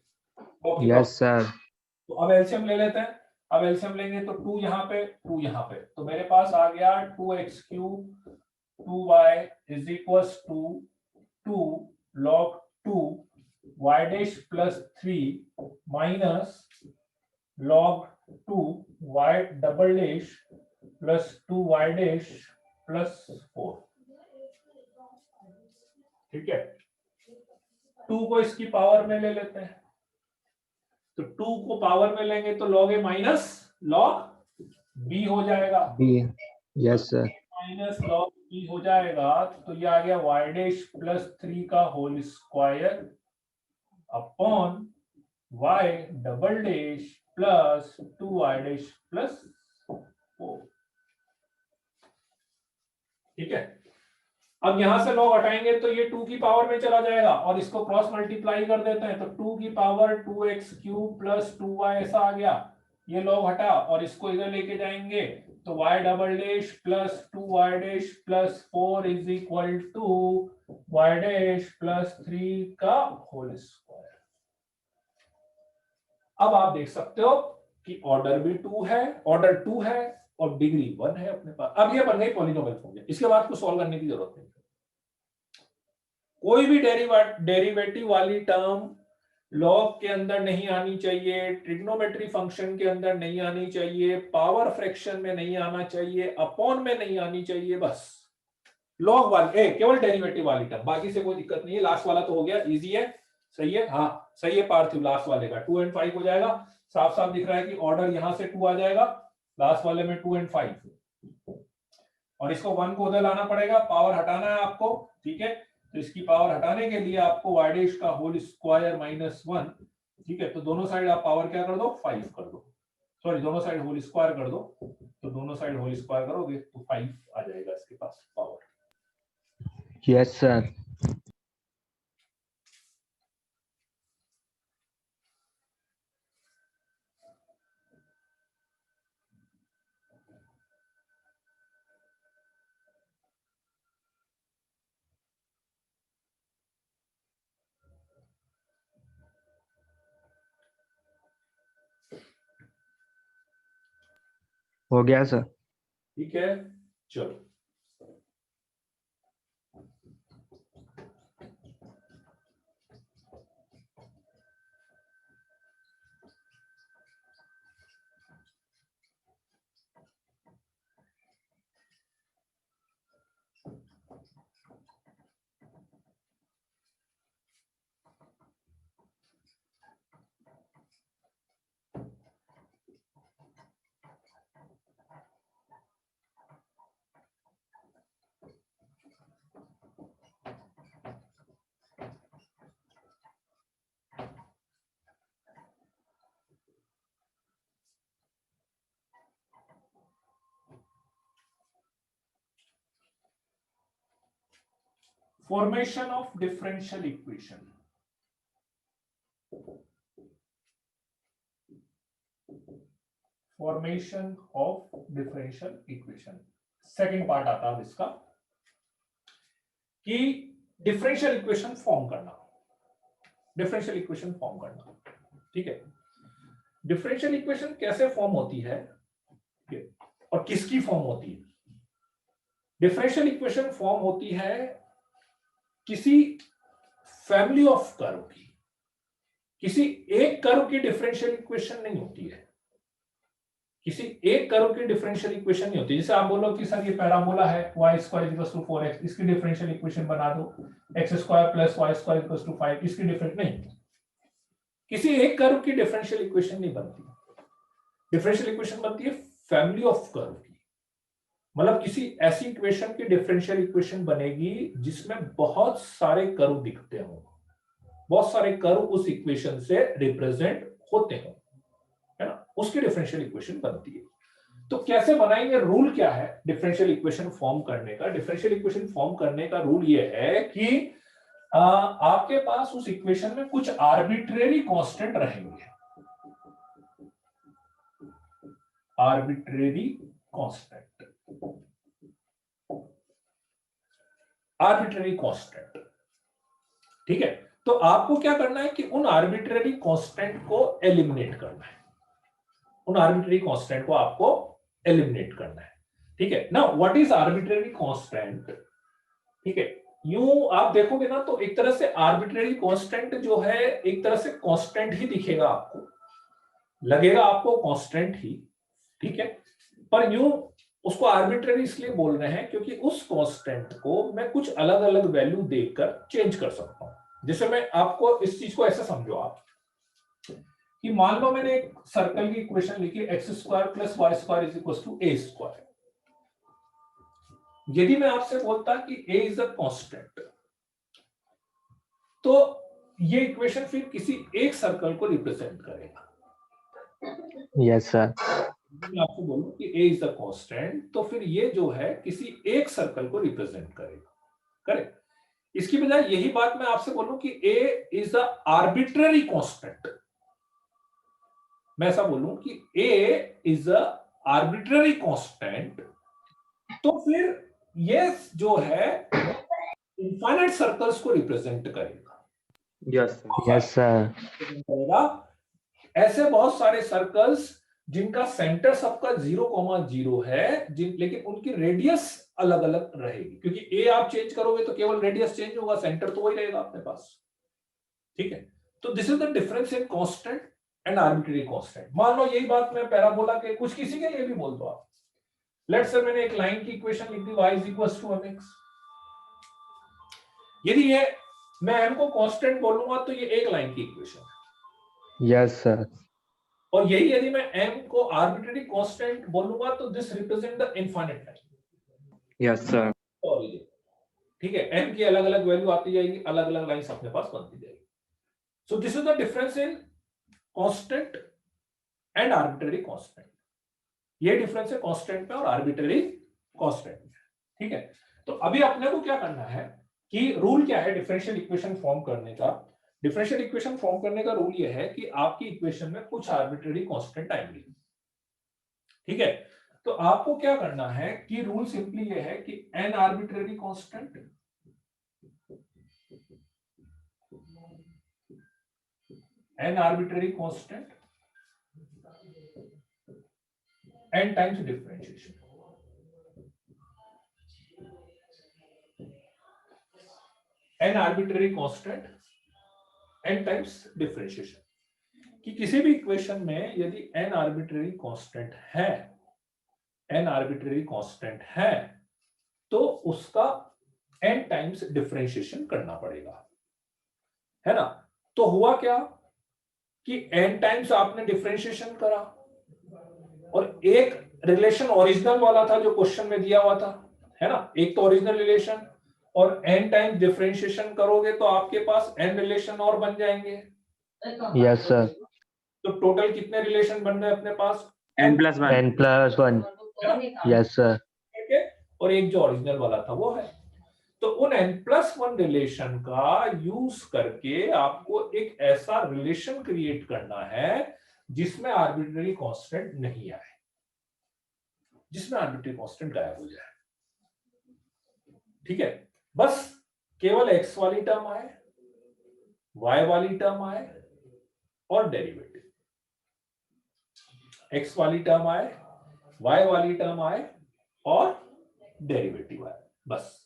Okay, Yes, sir. तो अब एलसीएम ले लेते हैं। अब एलसीएम लेंगे तो 2 यहाँ पे 2 यहाँ पे, तो मेरे पास आ गया 2x cube 2y is equals to 2 log 2 y dash plus 3 minus log 2 y double dash plus 2y dash plus 4, ठीक है। 2 को इसकी पावर में ले लेते हैं, तो 2 को पावर में लेंगे तो log a minus log b हो जाएगा, B. Yes, sir. Minus log b हो जाएगा, तो ये आ गया y डैश प्लस 3 का whole square upon y double dash plus 2y dash plus 4, ठीक है। अब यहां से log हटाएंगे तो ये 2 की पावर में चला जाएगा और इसको क्रॉस मल्टीप्लाई कर देते हैं, तो 2 की power 2x cube plus 2y ऐसा आ गया, ये log हटा और इसको इधर लेके जाएंगे तो y double dash plus 2y dash plus 4 is equal to y dash plus 3 का होल स्क्वायर। अब आप देख सकते हो कि ऑर्डर भी 2 है, ऑर्डर 2 है और डिग्री 1 है अपने पास। अब ये बन गई पॉलिनोमियल फॉर्मूला, इसके बाद कुछ सॉल्व करने की जरूरत नहीं। कोई भी डेरिवेटिव वाली टर्म लॉग के अंदर नहीं आनी चाहिए, ट्रिग्नोमेट्री फंक्शन के अंदर नहीं आनी चाहिए, पावर फ्रैक्शन में नहीं आना चाहिए, अपॉन में नहीं आनी चाहिए, बस लॉग वाली केवल डेरिवेटिव वाली टर्म, बाकी से कोई दिक्कत नहीं है। लास्ट वाला तो हो गया, इजी है, सही है, हाँ सही है पार्थिव, लास्ट वाले का 2 and 5 हो जाएगा, साफ साफ दिख रहा है कि ऑर्डर यहां से 2 आ जाएगा, लास्ट वाले में 2 and 5, और इसको 1 को उधर लाना पड़ेगा, पावर हटाना है आपको, ठीक है। तो इसकी पावर हटाने के लिए आपको y डैश का होल स्क्वायर माइनस 1, ठीक है, तो दोनों साइड आप पावर क्या कर दो 5 कर दो, सॉरी दोनों साइड होल स्क्वायर कर दो, तो दोनों साइड होल स्क्वायर करोगे तो 5 आ जाएगा इसके पास पावर। Yes, sir. हो गया सर। ठीक है, चलो formation of differential equation, formation of differential equation, second part आता है इसका कि डिफरेंशियल इक्वेशन फॉर्म करना, डिफरेंशियल इक्वेशन फॉर्म करना। ठीक है, डिफरेंशियल इक्वेशन कैसे फॉर्म होती है और किसकी फॉर्म होती है? डिफरेंशियल इक्वेशन फॉर्म होती है किसी फैमिली ऑफ कर्व की, किसी एक कर्व की डिफरेंशियल इक्वेशन नहीं होती है, किसी एक कर्व की डिफरेंशियल इक्वेशन नहीं होती। जैसे आप बोलो कि सर ये पैराबोला है y square equals to 4x, इसकी डिफरेंशियल इक्वेशन बना दो x square plus y square equals to 5, इसकी डिफरेंस नहीं, किसी एक कर्व की डिफरेंशियल इक्वेशन नहीं बनती। डिफरेंशियल इक्वेशन बनती है फैमिली ऑफ कर्व की, मतलब किसी ऐसी इक्वेशन की डिफरेंशियल इक्वेशन बनेगी जिसमें बहुत सारे कर्व दिखते हो, बहुत सारे कर्व उस इक्वेशन से रिप्रेजेंट होते हो, है ना, उसकी डिफरेंशियल इक्वेशन बनती है। तो कैसे बनाएंगे, रूल क्या है डिफरेंशियल इक्वेशन फॉर्म करने का? डिफरेंशियल इक्वेशन फॉर्म करने का रूल ये है कि आपके पास उस इक्वेशन में कुछ आर्बिट्रेरी कांस्टेंट रहेंगे, आर्बिट्रेरी कांस्टेंट, आर्बिट्रेरी कांस्टेंट। ठीक है, तो आपको क्या करना है कि उन आर्बिट्रेरी कांस्टेंट को एलिमिनेट करना है, उन आर्बिट्रेरी कांस्टेंट को आपको एलिमिनेट करना है। ठीक है, now what is arbitrary constant? ठीक है, यूं आप देखोगे ना तो एक तरह से आर्बिट्रेरी कांस्टेंट जो है एक तरह से कांस्टेंट ही दिखेगा, आपको लगेगा आपको कांस्टेंट ही, ठीक है, पर यूं उसको आर्बिट्रेरी इसलिए बोल रहे हैं क्योंकि उस कांस्टेंट को मैं कुछ अलग अलग वैल्यू देकर चेंज कर सकता हूं। जैसे मैं आपको इस चीज को ऐसे समझो आप कि मान लो मैंने एक सर्कल की इक्वेशन लिखी x square plus y square is equal to a square. यदि मैं आपसे बोलता कि a इज अ कांस्टेंट, तो ये इक्वेशन फिर किसी एक सर्कल को रिप्रेजेंट करेगा। Yes sir. मैं आपको बोलूं कि a इज अ कांस्टेंट, तो फिर ये जो है किसी एक सर्कल को रिप्रेजेंट करेगा, करेक्ट। इसकी बजाय यही बात मैं आपसे बोलूं कि a is a arbitrary constant, मैं ऐसा बोलूं कि a is a arbitrary constant, तो फिर ये जो है इनफाइनाइट सर्कल्स को रिप्रेजेंट करेगा। Yes sir. करेगा ऐसे बहुत सारे सर्कल्स जिनका सेंटर सबका 0,0 है, लेकिन उनकी रेडियस अलग अलग रहेगी, क्योंकि ए आप चेंज करोगे तो केवल रेडियस चेंज होगा, सेंटर तो वही रहेगा अपने पास। ठीक है, तो this is the difference in constant and arbitrary constant. मान लो यही बात मैं पैराबोला के कुछ किसी के लिए भी बोल दो आप। लेट्स से मैंने एक लाइन की इक्वेशन लिख दी y is equal to mx। यदि ये मैं m को कांस्टेंट बोलूंगा तो ये एक लाइन की इक्वेशन है। Yes sir. और यही यदि मैं m को आर्बिट्रेरी कांस्टेंट बोलूंगा तो this represent the infinite line. Yes sir. और ये ठीक है, m की अलग अलग वैल्यू आती जाएगी, अलग अलग लाइंस अपने पास बनती जाएगी। So this is the difference in constant and arbitrary constant. ये डिफरेंस है कांस्टेंट में और आर्बिट्रेरी कांस्टेंट में। ठीक है, तो अभी अपने को क्या करना है कि रूल क्या है डिफरेंशियल इक्वेशन फॉर्म करने का? डिफरेंशियल इक्वेशन फॉर्म करने का रूल ये है कि आपकी इक्वेशन में कुछ आर्बिट्रेरी कांस्टेंट आएंगे। ठीक है, तो आपको क्या करना है कि रूल सिंपली ये है कि n arbitrary constant n times differentiation, n arbitrary constant n times differentiation, कि किसी भी इक्वेशन में यदि n आर्बिट्रेरी कांस्टेंट है, n आर्बिट्रेरी कांस्टेंट है, तो उसका n टाइम्स डिफरेंशिएशन करना पड़ेगा, है ना। तो हुआ क्या कि n टाइम्स आपने डिफरेंशिएशन करा और एक रिलेशन ओरिजिनल वाला था जो क्वेश्चन में दिया हुआ था, है ना, एक तो ओरिजिनल रिलेशन, और n टाइम्स डिफरेंशिएशन करोगे तो आपके पास n रिलेशन और बन जाएंगे। Yes sir. तो टोटल कितने रिलेशन बन रहे हैं अपने पास? n+1। Yes sir. ठीक है, और एक जो ओरिजिनल वाला था वो है। तो उन n+1 रिलेशन का यूज करके आपको एक ऐसा रिलेशन क्रिएट करना है जिसमें आर्बिट्रेरी कांस्टेंट नहीं आए, जिसमें आर्बिट्रेरी कांस्टेंट गायब हो जाए। ठीक है, बस केवल x वाली टर्म आए, y वाली टर्म आए और डेरिवेटिव। x वाली टर्म आए, y वाली टर्म आए और डेरिवेटिव आए, बस।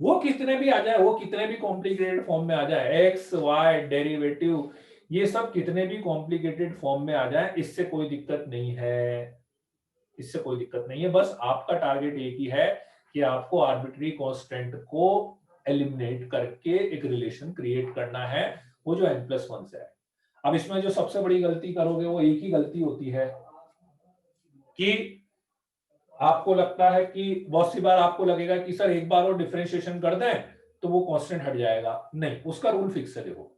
वो कितने भी आ जाए, वो कितने भी कॉम्प्लिकेटेड फॉर्म में आ जाए, x y डेरिवेटिव, ये सब कितने भी कॉम्प्लिकेटेड फॉर्म में आ जाए, इससे कोई दिक्कत नहीं है, इससे कोई दिक्कत नहीं है। बस आपका टारगेट एक ही है कि आपको आर्बिट्रेरी कांस्टेंट को एलिमिनेट करके एक रिलेशन क्रिएट करना है, वो जो n+1 से है। अब इसमें जो सबसे बड़ी गलती करोगे वो एक ही गलती होती है कि आपको लगता है कि बहुत सी बार आपको लगेगा कि सर एक बार और डिफरेंशिएशन कर दें तो वो कांस्टेंट हट जाएगा। नहीं, उसका रूल फिक्स है। देखो,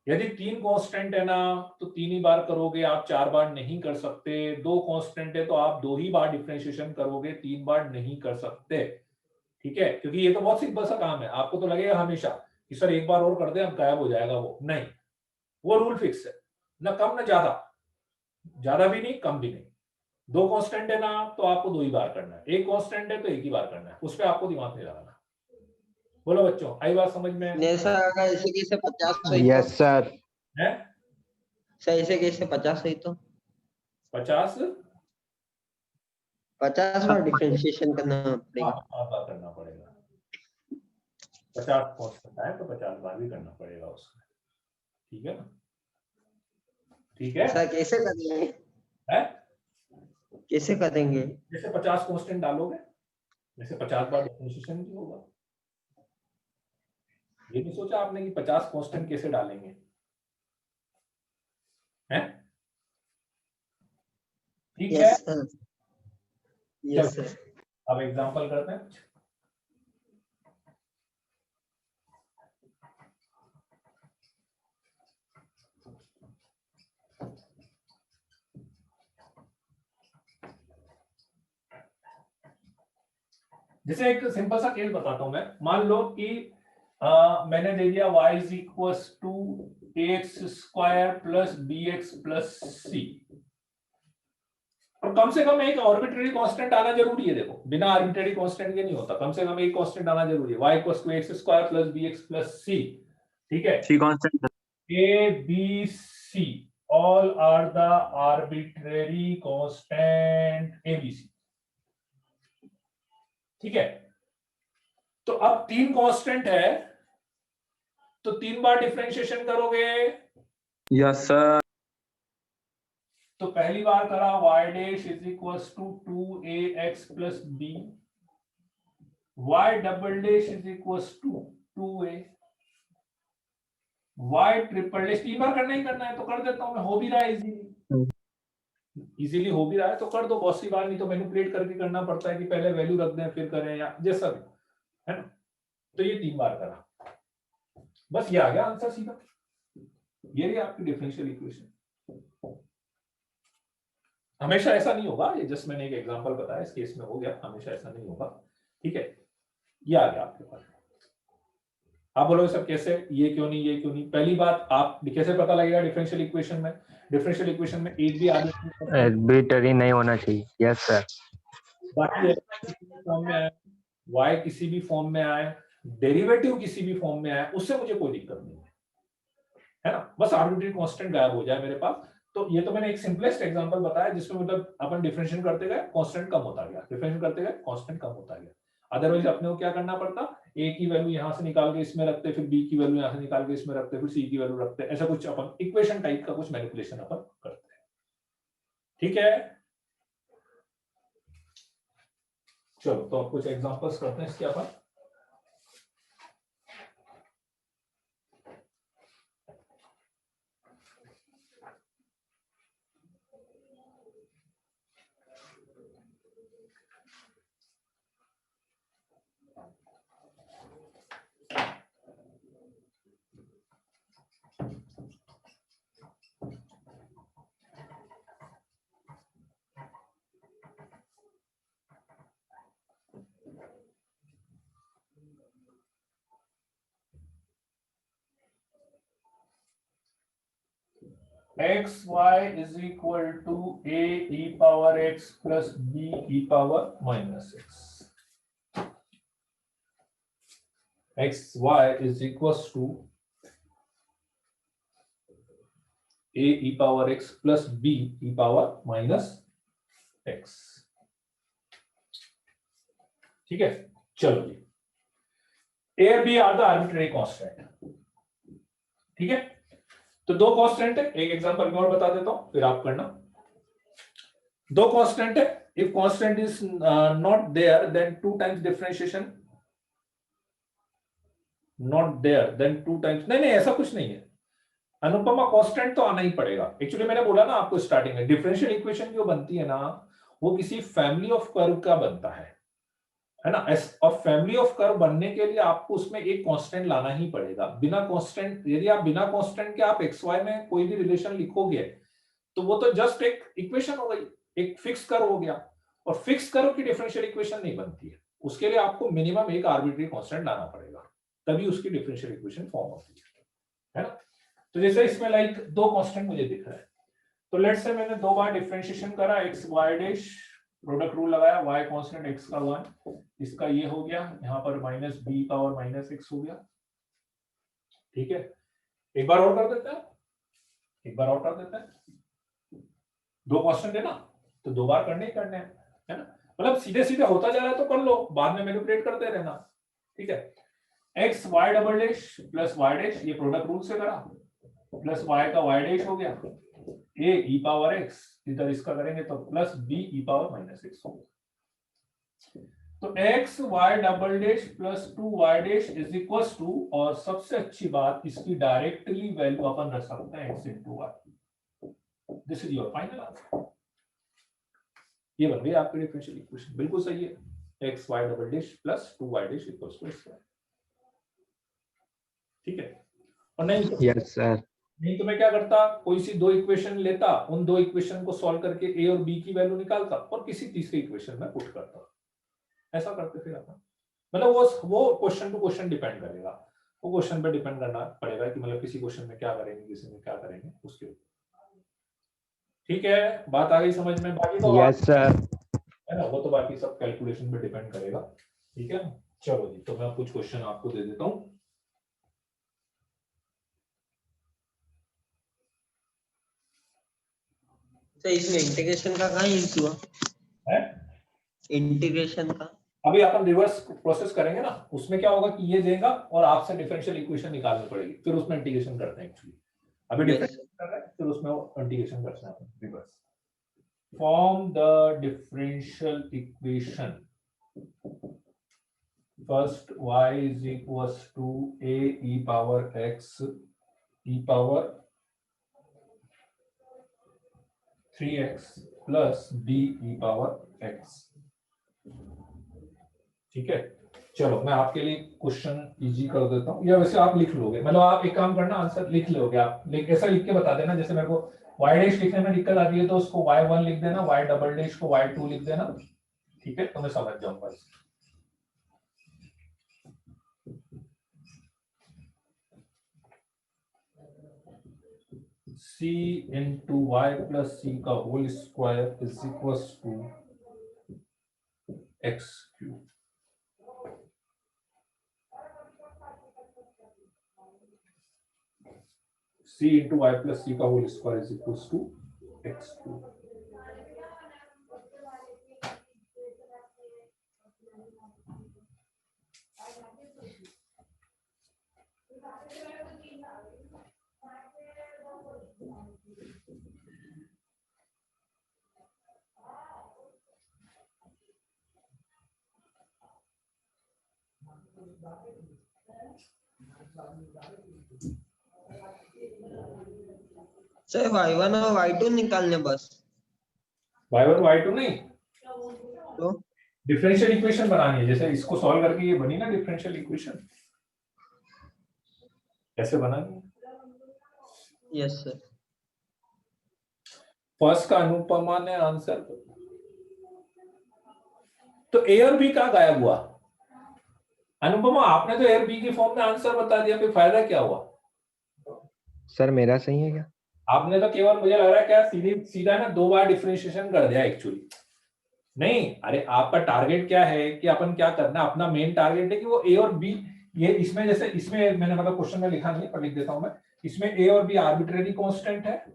यदि 3 कांस्टेंट है ना तो 3 ही बार करोगे आप, 4 बार नहीं कर सकते। 2 कांस्टेंट है तो आप 2 ही बार डिफरेंशिएशन करोगे, 3 बार नहीं कर सकते। ठीक है, क्योंकि ये तो बहुत सिंपल सा काम है। आपको तो लगेगा हमेशा कि सर एक बार और कर दे अब गायब हो जाएगा वो, नहीं, वो रूल फिक्स है, ना कम ना ज्यादा, ज्यादा भी नहीं कम भी नहीं। 2 कांस्टेंट है ना तो आपको 2 ही बार करना है, 1 कांस्टेंट है तो 1 ही बार करना है, उस पर आपको दिमाग नहीं लगाना। बोलो बच्चों, आई बात समझ में? जैसा अगर इसे कैसे 50 हुई यस तो सर। है सही से कैसे 50 हुई तो 50 50 बार डिफरेंशिएशन करना पड़ेगा। बार करना पड़ेगा। 50 कांस्टेंट है तो 50 बार भी करना पड़ेगा उसमें। ठीक है ना? ठीक है, ऐसा कैसे करेंगे, है? कैसे करेंगे? जैसे 50 कांस्टेंट डालोगे, जैसे 50 बार डिफरेंशिएशन भी होगा। ये नहीं सोचा आपने कि 50 कांस्टेंट कैसे डालेंगे, हैं? ठीक है, यस सर, यस चलो सर। अब एग्जांपल करते हैं। जैसे एक सिंपल सा केस बताता हूं मैं। मान लो कि मैंने दे दिया y is equal to ax² plus bx plus c, और कम से कम एक आर्बिट्रेरी कांस्टेंट आना जरूरी है। देखो, बिना आर्बिट्रेरी कांस्टेंट के नहीं होता, कम से कम एक कांस्टेंट आना जरूरी है। y equal to ax² plus bx plus c। ठीक है, c constant a b c all are the arbitrary constant abc। ठीक है, तो अब 3 कांस्टेंट है तो 3 बार डिफरेंशिएशन करोगे। Yes sir. तो पहली बार करा y dash is equal to 2ax plus b, y double dash is equal to 2a, y triple dash 3 बार करना ही करना है तो कर देता हूं मैं, हो भी रहा है इजीली, इजीली हो भी रहा है तो कर दो। बहुत सी बार नहीं तो मैनिपुलेट करके करना पड़ता है कि पहले वैल्यू रख दें फिर करें, या जैसा भी है ना। तो ये 3 बार करा, बस ये आ गया आंसर सीधा। ये रही आपकी डिफरेंशियल इक्वेशन। हमेशा ऐसा नहीं होगा, ये जस्ट मैंने एक एग्जांपल बताया, इस केस में हो गया, हमेशा ऐसा नहीं होगा। ठीक है, ये आ गया आपके पास। आप बोलोगे सर कैसे, ये क्यों नहीं, ये क्यों नहीं? पहली बात, आप कैसे पता लगेगा डिफरेंशियल इक्वेशन में? डिफरेंशियल इक्वेशन में एक भी आर्बिट्रेरी आर्बिट्रेरी नहीं होना चाहिए। Yes sir. बाकी फॉर्म में आए, y किसी भी फॉर्म में आए, डेरिवेटिव किसी भी फॉर्म में आए, उससे मुझे कोई दिक्कत नहीं है ना। बस आर्बिट्रेरी कांस्टेंट गायब हो जाए मेरे पास। तो ये तो मैंने एक सिंपलेस्ट एग्जांपल बताया जिसमें मतलब अपन डिफरेंशिएशन करते गए कांस्टेंट कम होता गया, डिफरेंशिएशन करते गए कांस्टेंट कम होता गया। अदरवाइज अपने को क्या करना पड़ता, a की वैल्यू यहां से निकाल के इसमें रखते, फिर b की वैल्यू यहां से निकाल के इसमें रखते, फिर c की वैल्यू रखते, ऐसा कुछ अपन इक्वेशन टाइप का कुछ मैनिपुलेशन अपन करते हैं। ठीक है, चलो तो अब कुछ एग्जांपल्स करते हैं इसके अपन। X y is equal to a e power x plus b e power minus x. X y is equal to a e power x plus b e power minus x. ठीक है, चलो जी. A b are the arbitrary constant. ठीक है, तो दो constant है. एक एग्जांपल मैं और बता देता हूं, फिर आप करना. दो कांस्टेंट है. If constant is not there then two times differentiation. Not there then two times, नहीं ऐसा कुछ नहीं है. अनुपमा कांस्टेंट तो आना ही पड़ेगा. एक्चुअली मैंने बोला ना आपको स्टार्टिंग में, डिफरेंशियल इक्वेशन जो बनती है ना, वो किसी फैमिली ऑफ कर्व का बनता है ना. और फैमिली ऑफ कर्व बनने के लिए आपको उसमें एक कांस्टेंट लाना ही पड़ेगा. बिना कांस्टेंट, यदि आप बिना कांस्टेंट के आप एक्स वाई में कोई भी रिलेशन लिखोगे तो वो तो जस्ट एक इक्वेशन हो गई, एक फिक्स कर्व हो गया. और फिक्स कर्व की डिफरेंशियल इक्वेशन नहीं बनती है. उसके लिए आपको मिनिमम एक आर्बिट्री कांस्टेंट लाना पड़ेगा, तभी उसकी डिफरेंशियल इक्वेशन फॉर्म होती है ना. तो जैसे इसमें लाइक दो कांस्टेंट मुझे दिख रहा है, तो लेट्स से मैंने दो बार डिफरेंशिएशन करा, x y dash, product rule लगाया, y कांस्टेंट x का 1, इसका ये हो गया, यहाँ पर minus b power minus x हो गया. ठीक है, एक बार और कर देते हैं, एक बार और कर देते हैं. दो कांस्टेंट है ना, तो दो बार करने ही करने हैं, है ना. मतलब सीधे सीधे होता जा रहा है तो कर लो, बाद में मैनिपुलेट करते रहना. ठीक है, x y double dash plus y dash, ये प्रोडक्ट रूल से करा, प्लस वाई का वाई डैश हो गया, ए ई पावर एक्स, इधर इसका करेंगे तो plus b e power minus x होगा. तो x y double dash plus 2y dash is equal to, और सबसे अच्छी बात, इसकी डायरेक्टली वैल्यू अपन रख सकते हैं x into y. This is your final answer. ये बन गई आपकी डिफरेंशियल इक्वेशन. बिल्कुल सही है, x y double dash plus 2y dash equal to x. ठीक है, और नहीं यस सर. नहीं तो मैं क्या करता, कोई सी दो इक्वेशन लेता, उन दो इक्वेशन को सॉल्व करके ए और बी की वैल्यू निकालता और किसी तीसरी इक्वेशन में पुट करता. ऐसा करते फिर अपन. मतलब वो क्वेश्चन टू क्वेश्चन डिपेंड करेगा, वो क्वेश्चन पे डिपेंड करना पड़ेगा कि मतलब किसी क्वेश्चन में क्या करेंगे, किसी में क्या करेंगे, उसके ऊपर. ठीक है, बात आ गई समझ में. बाकी तो यस सर. है ना, वो तो बाकी सब कैलकुलेशन पे डिपेंड करेगा. ठीक है, चलो जी, तो मैं कुछ क्वेश्चन आपको दे देता हूँ. तो इसमें इंटीग्रेशन का कहाँ यूज हुआ है इंटीग्रेशन का? अभी अपन रिवर्स प्रोसेस करेंगे ना, उसमें क्या होगा कि ये देगा और आपसे डिफरेंशियल इक्वेशन निकालनी पड़ेगी, फिर उसमें इंटीग्रेशन करते हैं. एक्चुअली अभी डिफरेंशियल कर रहे हैं, फिर उसमें इंटीग्रेशन करते हैं reverse. Form the differential equation. First y is equals to a e power x e power 3x plus b e power x. ठीक है, चलो मैं आपके लिए क्वेश्चन इजी कर देता हूँ, या वैसे आप लिख लोगे, मतलब आप एक काम करना, आंसर लिख लोगे आप. ऐसा लिख के बता देना, जैसे मेरे को y डैश लिखने में दिक्कत आती है तो उसको y1 लिख देना, y डबल डैश को y2 लिख देना. ठीक है, तो मैं समझ जाऊंगा. c into y plus c का whole square is equal to x cube. c into y plus c का whole square is equal to x cube. Sir y1 और y2 निकालने बस, y1 y2 नहीं, तो डिफरेंशियल इक्वेशन बनानी है. जैसे इसको सॉल्व करके ये बनी ना डिफरेंशियल इक्वेशन, कैसे बनानी है. Yes sir. फर्स्ट का अनुपमा ने आंसर, तो ए और बी कहाँ गायब हुआ. अनुपमा आपने तो ए और बी की फॉर्म में आंसर बता दिया, फिर फायदा क्या हुआ. सर मेरा सही है क्या? आपने तो केवल मुझे लग रहा है क्या सीधा ना 2 बार डिफरेंशिएशन कर दिया एक्चुअली। नहीं, अरे आपका टारगेट क्या है कि अपन क्या करना है, अपना मेन टारगेट है कि वो ए और बी, ये इसमें जैसे इसमें मैंने मतलब क्वेश्चन में लिखा नहीं पर लिख देता हूं मैं, इसमें ए और बी आर्बिट्रेरी कांस्टेंट है,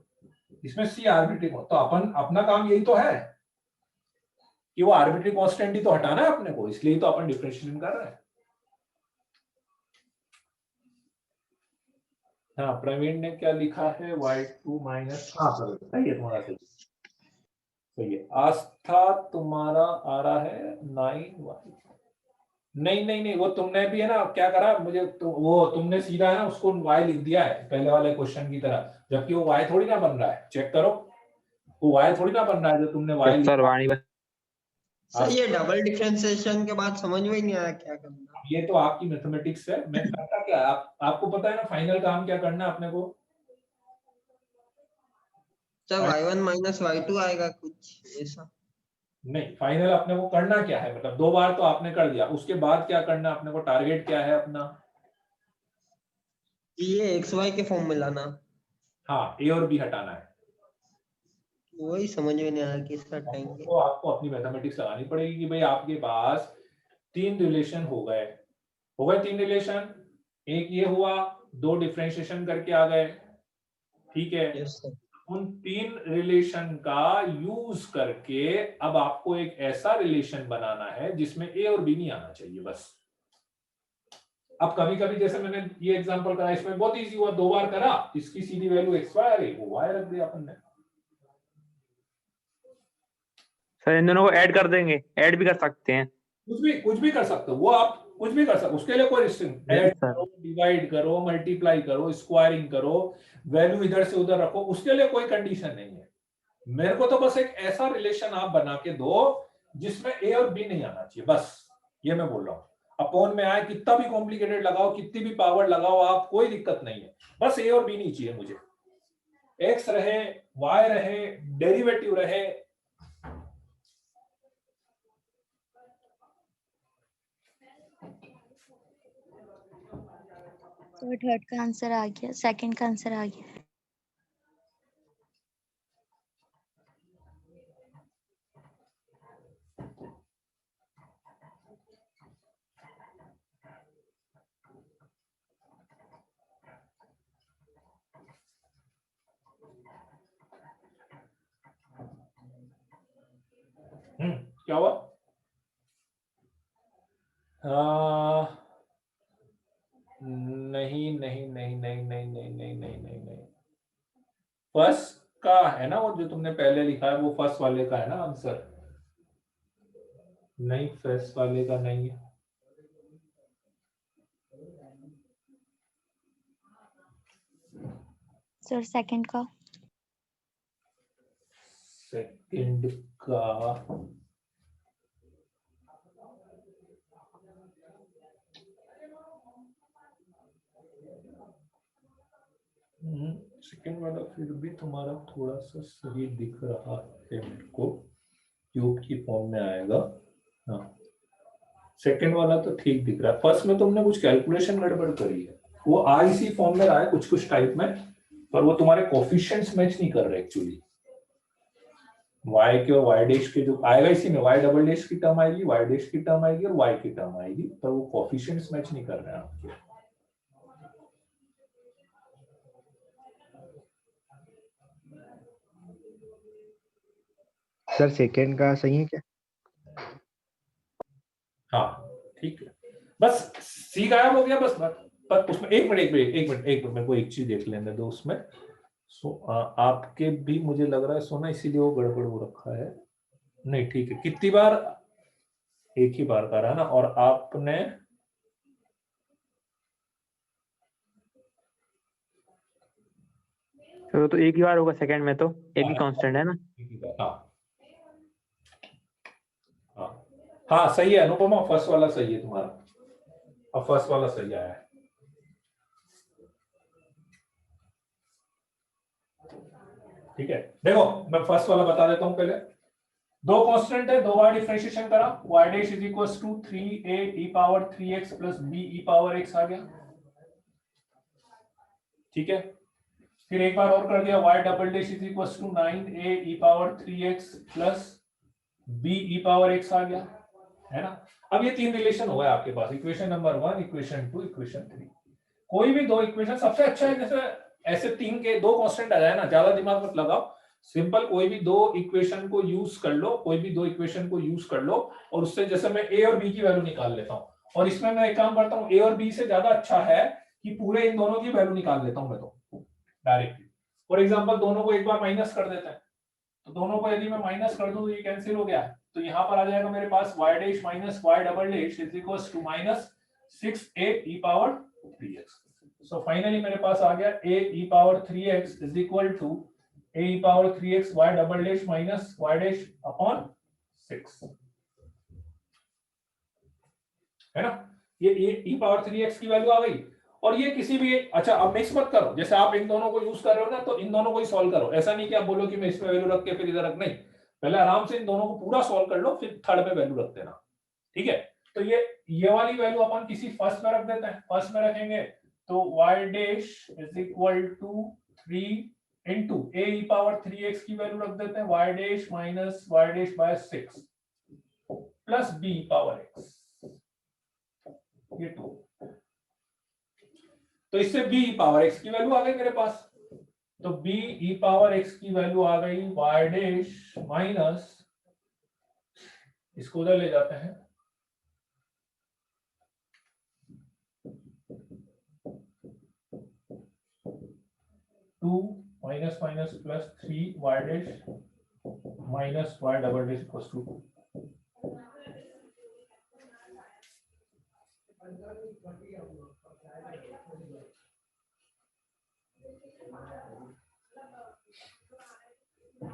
इसमें सी आर्बिट्रेरी, तो अपन अपना काम यही तो है कि वो आर्बिट्रेरी कांस्टेंट ही तो हटाना है अपने को, इसलिए तो अपन डिफरेंशिएशन कर रहे हैं। हाँ, प्रवीण ने क्या लिखा है, y2 माइनस, हाँ सही है तुम्हारा, सही है। आस्था तुम्हारा आ रहा है 9y, नहीं नहीं नहीं, वो तुमने भी है ना क्या करा, मुझे तो वो तुमने सीधा है ना उसको y लिख दिया है पहले वाले क्वेश्चन की तरह, जबकि वो y थोड़ी ना बन रहा है, चेक करो, वो y थोड़ी ना बन रहा है जो तुमने y यस सर, लिखा। वाणी सर ये डबल डिफरेंशिएशन के बाद समझ में ही नहीं आया क्या करना। ये तो आपकी मैथमेटिक्स है, मैं करता क्या आपको पता है ना फाइनल काम क्या करना है अपने को। सर y1 माइनस y2 आएगा कुछ ऐसा। नहीं, फाइनल अपने को करना क्या है, मतलब 2 बार तो आपने कर दिया, उसके बाद क्या करना है अपने को, टारगेट क्या है अपना। ये xy के फॉर्म में लाना, हाँ, ए और बी हटाना है, वही समझ में नहीं आया किस हटाएंगे। तो आपको अपनी मैथमेटिक्स लगानी पड़ेगी कि भाई आपके पास 3 रिलेशन हो गए 3 रिलेशन, एक ये हुआ, 2 डिफरेंशिएशन करके आ गए, ठीक है। Yes sir. उन 3 रिलेशन का यूज करके अब आपको एक ऐसा रिलेशन बनाना है जिसमें ए और बी नहीं आना चाहिए बस। अब कभी कभी जैसे मैंने ये एग्जांपल करा, इसमें बहुत इजी हुआ, 2 बार करा, इसकी सीधी वैल्यू एक्स वाई आ गई, वो वाई रख दिया अपन ने। सर, इन दोनों को ऐड कर देंगे, ऐड भी कर सकते हैं। कुछ भी कर सकते हो, वो आप कुछ भी कर सकते हो, उसके लिए कोई रिस्ट्रिक्शन, ऐड करो, डिवाइड करो, मल्टीप्लाई करो, स्क्वायरिंग करो, वैल्यू इधर से उधर रखो, उसके लिए कोई कंडीशन नहीं है। मेरे को तो बस एक ऐसा रिलेशन आप बना के दो जिसमें ए और बी नहीं आना चाहिए, बस ये मैं बोल रहा हूँ। अपॉन में आए, कितना भी कॉम्प्लिकेटेड लगाओ, कितनी भी पावर लगाओ आप, कोई दिक्कत नहीं है, बस ए और बी नहीं चाहिए मुझे, एक्स रहे, वाई रहे, डेरिवेटिव रहे। तो थर्ड का आंसर आ गया, सेकंड का आंसर आ गया। क्या हुआ? नहीं नहीं नहीं नहीं नहीं नहीं नहीं नहीं नहीं नहीं, फर्स्ट का है ना वो जो तुमने पहले लिखा है, वो फर्स्ट वाले का है ना आंसर, नहीं फर्स्ट वाले का नहीं है। सर सेकंड का। सेकंड का सेकंड वाला फिर भी तुम्हारा थोड़ा सा सही दिख रहा है मेरे को, क्यूब की फॉर्म में आएगा। हाँ, सेकंड वाला तो ठीक दिख रहा है, फर्स्ट में तुमने कुछ कैलकुलेशन गड़बड़ करी है, वो आ इसी फॉर्म में रहा है कुछ टाइप में, पर वो तुम्हारे कोफिशिएंट्स मैच नहीं कर रहे एक्चुअली। y के और y डैश के जो आएगा इसी में, y डबल डैश की टर्म आएगी, y डैश की टर्म आएगी और y की टर्म आएगी, पर वो कोफिशिएंट्स मैच नहीं कर रहे हैं आपके। सर सेकंड का सही है क्या? हाँ ठीक है, बस सी गायब हो गया बस, पर उसमें एक मिनट मेरे को एक चीज देख लेने दो उसमें। आपके भी मुझे लग रहा है सोना, इसीलिए वो गड़बड़ हो रखा है। नहीं ठीक है, कितनी बार, एक ही बार करा ना, और आपने तो एक ही बार होगा, सेकंड में तो एक ही कांस्टेंट है ना। हाँ हाँ हाँ सही है अनुपमा, फर्स्ट वाला सही है तुम्हारा, अब फर्स्ट वाला सही आया है। ठीक है, देखो मैं फर्स्ट वाला बता देता हूं पहले। 2 कांस्टेंट है, 2 बार डिफरेंशिएशन करा, y dash is equals to 3a e power 3x plus b e power x आ गया, ठीक है। फिर एक बार और कर दिया y double dash is equal to 9a e power 3x plus b e power x आ गया, है ना। अब ये तीन रिलेशन हो गए आपके पास, इक्वेशन नंबर 1, इक्वेशन 2, इक्वेशन 3। कोई भी दो इक्वेशन सबसे अच्छा है, जैसे ऐसे तीन के दो कांस्टेंट आ जाए ना, ज्यादा दिमाग मत लगाओ, सिंपल कोई भी दो इक्वेशन को यूज कर लो, कोई भी दो इक्वेशन को यूज कर लो, और उससे जैसे मैं a और b की वैल्यू निकाल लेता हूँ, और इसमें मैं एक काम करता हूँ, a और b से ज्यादा अच्छा है कि पूरे इन दोनों की वैल्यू निकाल लेता हूँ मैं तो डायरेक्टली। फॉर एग्जांपल दोनों को एक बार माइनस कर देते हैं, तो दोनों को यदि मैं माइनस कर दूं तो ये कैंसिल हो गया, तो यहाँ पर आ जाएगा मेरे पास y dash minus y double dash is equals to minus 6a e power 3x। So finally मेरे पास आ गया a e power 3x is equal to a e power 3x y double dash minus y dash upon 6, है ना। ये e power 3x की value आ गई, और ये किसी भी, अच्छा अब मिक्स मत करो, जैसे आप इन दोनों को यूज कर रहे हो ना, तो इन दोनों को ही सॉल्व करो, ऐसा नहीं कि आप बोलो कि मैं इसमें वैल्यू रख के फिर इधर रख, नहीं, पहले आराम से इन दोनों को पूरा सॉल्व कर लो, फिर थर्ड में वैल्यू रख देना, ठीक है। तो ये वाली वैल्यू अपन किसी फर्स्ट में रख देते हैं, फर्स्ट में रखेंगे तो y dash is equal to 3 into a e power 3x की वैल्यू रख देते हैं y dash minus y dash by 6 plus b power x, ये 2, तो इससे b e पावर x की वैल्यू आ गई मेरे पास, तो b e पावर x की वैल्यू आ गई y डैश माइनस, इसको उधर ले जाते हैं, 2 minus minus plus 3 y dash minus y double dash equals to 2।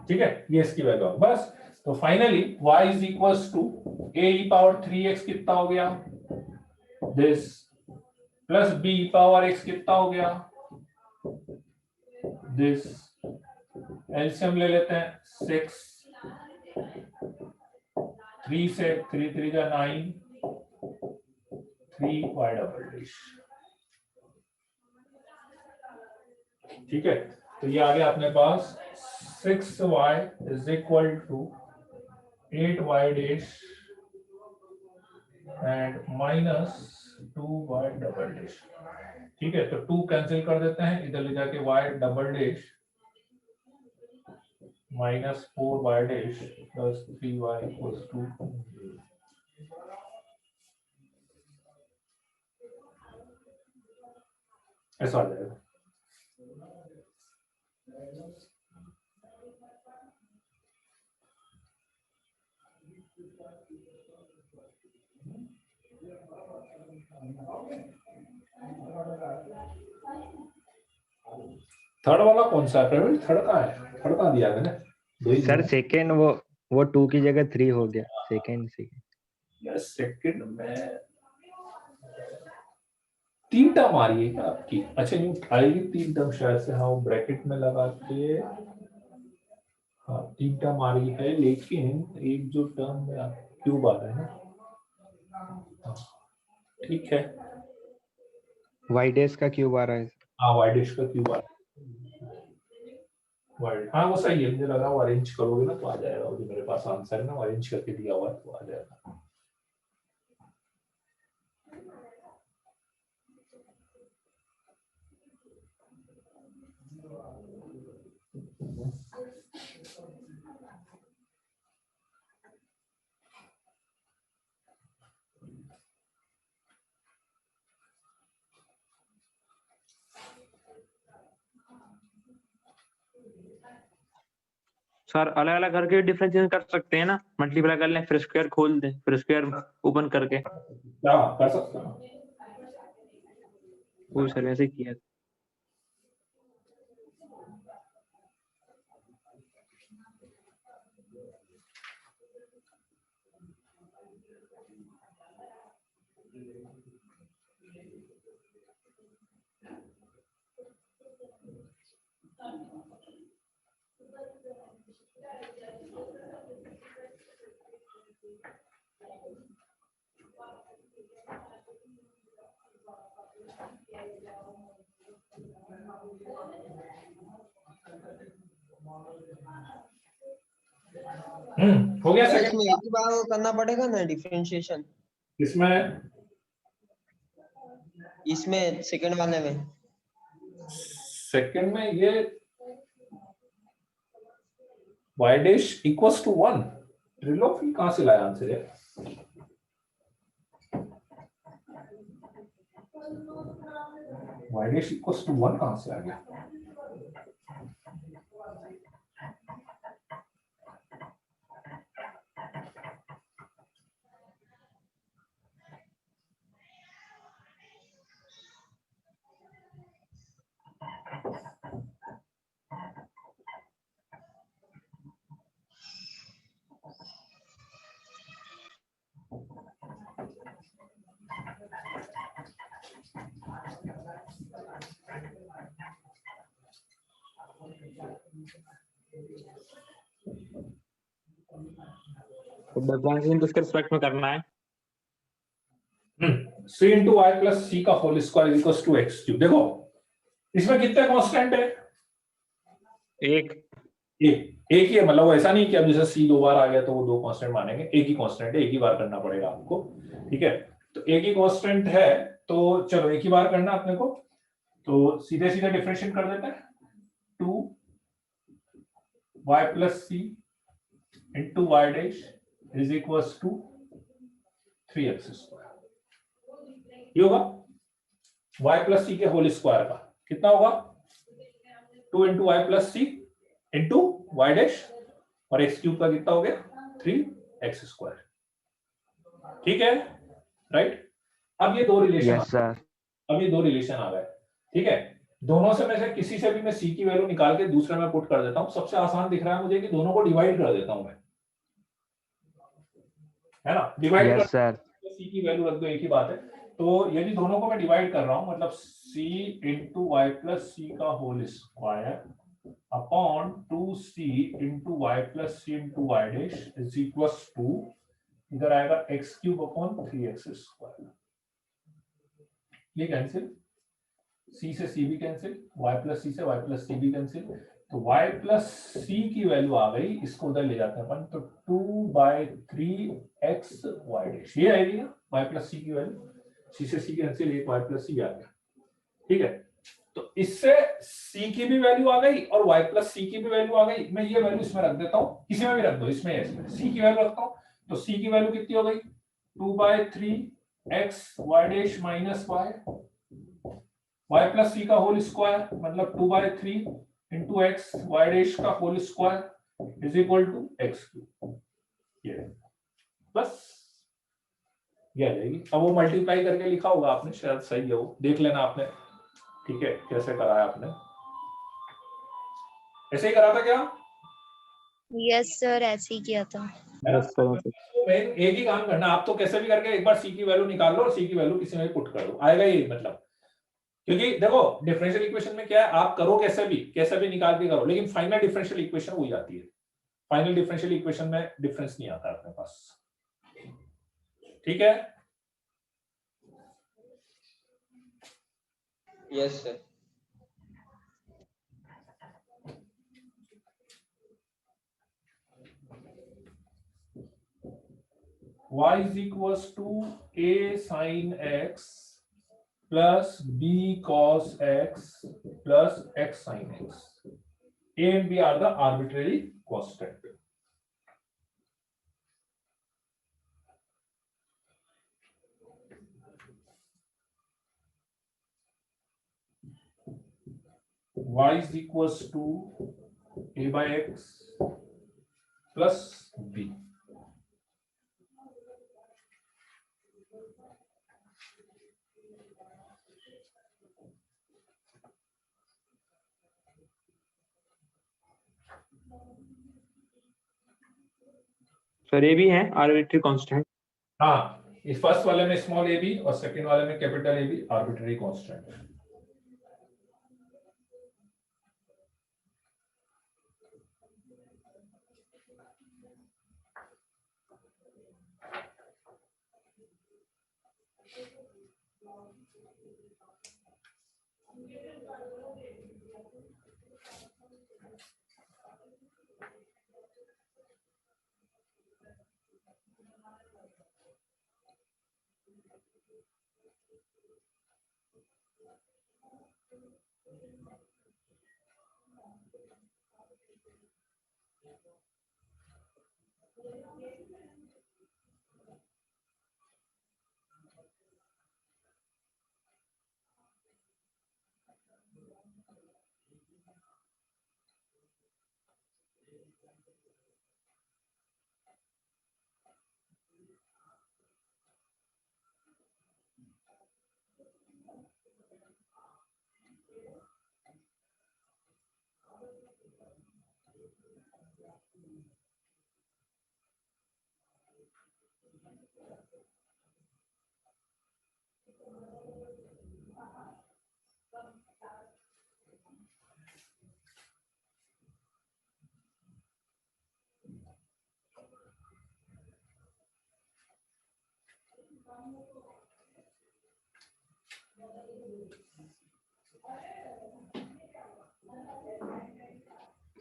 ठीक है, ये इसकी वैल्यू बस। तो finally y is equals to a e power 3x कितना हो गया, this, plus b e power x कितना हो गया, दिस, एलसीएम ले लेते हैं, 6, 3 से 3 3 जा 9, 3 y डबल डैश, ठीक है। तो ये आ गया अपने पास 6y is equal to 8y dash and minus 2y double dash, ठीक है। तो 2 कैंसिल कर देते हैं, इधर ले जाके y double dash minus 4y dash plus 3y equals to 0, ऐसा आ जाएगा। थर्ड वाला कौन सा है प्रवीण, थर्ड कहाँ है, थर्ड कहाँ दिया मैंने, दो ही सर दिया। सेकेंड वो 2 की जगह 3 हो गया, सेकेंड यस, सेकंड में 3 टर्म आ रही है क्या आपकी, अच्छा यूं आएगी 3 टर्म शायद से, हाँ वो ब्रैकेट में लगा के, हाँ 3 टर्म आ रही है, लेकिन एक जो टर्म में क्यूब आ रहा है ना, ठीक है, वाई डैश का क्यूब आ रहा है। हाँ वाई डैश का क्यूब आ रहा है, वाई, हाँ वो सही है, मुझे लगा वो अरेंज करोगे ना तो आ जाएगा, वो जो मेरे पास आंसर है ना अरेंज करके दिया हुआ है तो आ जाएगा। सर अलग अलग करके डिफरेंशिएशन कर सकते हैं ना, मल्टीप्लाई कर लें फिर स्क्वायर खोल दें फिर स्क्वायर ओपन करके, क्या कर सकते हो, वो सर ऐसे किया। हो गया इसमें सेकंड। एक ही बार वो करना पड़ेगा ना डिफरेंशिएशन, इसमें इसमें सेकंड वाले में। सेकंड में ये y डैश इक्वल्स टू 1, ट्रिलोफी कहां से लाया आंसर है? y डैश इक्वल्स टू 1 कहां से आ गया? तो डिफरेंशिएशन किसके रिस्पेक्ट में करना है? c into y plus c का whole square equals to x cube. देखो इसमें कितने कांस्टेंट है? एक। एक ही है, मतलब वो ऐसा नहीं कि अब जैसे सी 2 बार आ गया तो वो 2 कांस्टेंट मानेंगे, एक ही कांस्टेंट है, एक ही बार करना पड़ेगा आपको। ठीक है, तो एक ही कांस्टेंट है, तो चलो एक ही बार करना अपने को, तो सीधे सीधे डिफरेंशिएट कर देते हैं। 2 y plus c into y dash is equals to 3x square. ये होगा y प्लस सी के होल स्क्वायर का कितना होगा? 2 into y plus c into y dash, और एक्स क्यूब का कितना हो गया? 3x square. ठीक है, राइट। अब ये दो रिलेशन यस सर। अब ये दो रिलेशन आ गए। ठीक है, दोनों से में से किसी से भी मैं सी की वैल्यू निकाल के दूसरे में पुट कर देता हूं। सबसे आसान दिख रहा है मुझे कि दोनों को डिवाइड कर देता हूं मैं, है ना? डिवाइड कर यस सर। सी की वैल्यू रख दो, एक ही बात है। तो यदि दोनों को मैं डिवाइड कर रहा हूं, मतलब c into y plus c का whole square upon 2c into y plus c into y dash is equals to, इधर आएगा x cube upon 3x square. ये कैंसिल, c से c भी कैंसिल, y प्लस सी से y plus सी भी cancel, तो y plus सी की value आ गई, इसको उधर ले जाते हैं अपन, तो 2/3x y डैश ये आएगी ना, y प्लस सी की वैल्यू, c से c कैंसिल, एक y प्लस सी आ गया। ठीक है, तो इससे c की भी वैल्यू आ गई और y प्लस सी की भी वैल्यू आ गई। मैं ये वैल्यू इसमें रख देता हूं, किसी में भी रख दो, इसमें c की वैल्यू रखता हूं, तो c की वैल्यू कितनी हो गई? 2/3x y dash minus y plus c का होल स्क्वायर, मतलब 2/3 इंटू एक्स वाई डैश का whole square is equal to x cube. ये प्लस ये आ जाएगी। अब वो मल्टीप्लाई करके लिखा होगा आपने, शायद सही है, वो देख लेना आपने। ठीक है, कैसे कराया आपने? ऐसे ही करा था क्या? यस सर, ऐसे ही किया था। Yes sir. तो एक ही काम करना, आप तो कैसे भी करके एक बार सी की वैल्यू निकाल लो और सी की वैल्यू किसी में पुट कर दो, आएगा ये, मतलब क्योंकि देखो डिफरेंशियल इक्वेशन में क्या है, आप करो कैसे भी निकाल के करो, लेकिन फाइनल डिफरेंशियल इक्वेशन वही आती है। फाइनल डिफरेंशियल इक्वेशन में डिफरेंस नहीं आता अपने पास। ठीक है, yes sir. y is equals to a sin x plus b cos x plus x sin x. A and b are the arbitrary constant. Y is equals to a by x plus b. Sir ये भी है arbitrary constant. हाँ, इस first वाले में small a b और second वाले में capital A B arbitrary constant.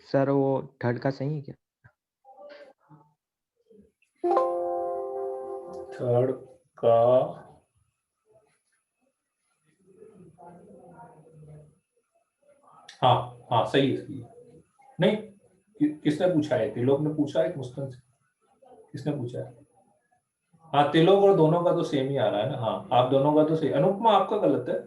Sir वो थर्ड का सही है क्या? थर्ड का हाँ हाँ सही है, सही है। नहीं किसने पूछा है? तिलोक ने पूछा है कि मुस्कान से? किसने पूछा है? हाँ तिलोक और दोनों का तो सेम ही आ रहा है ना। हाँ आप दोनों का तो सही। अनुपमा आपका गलत है।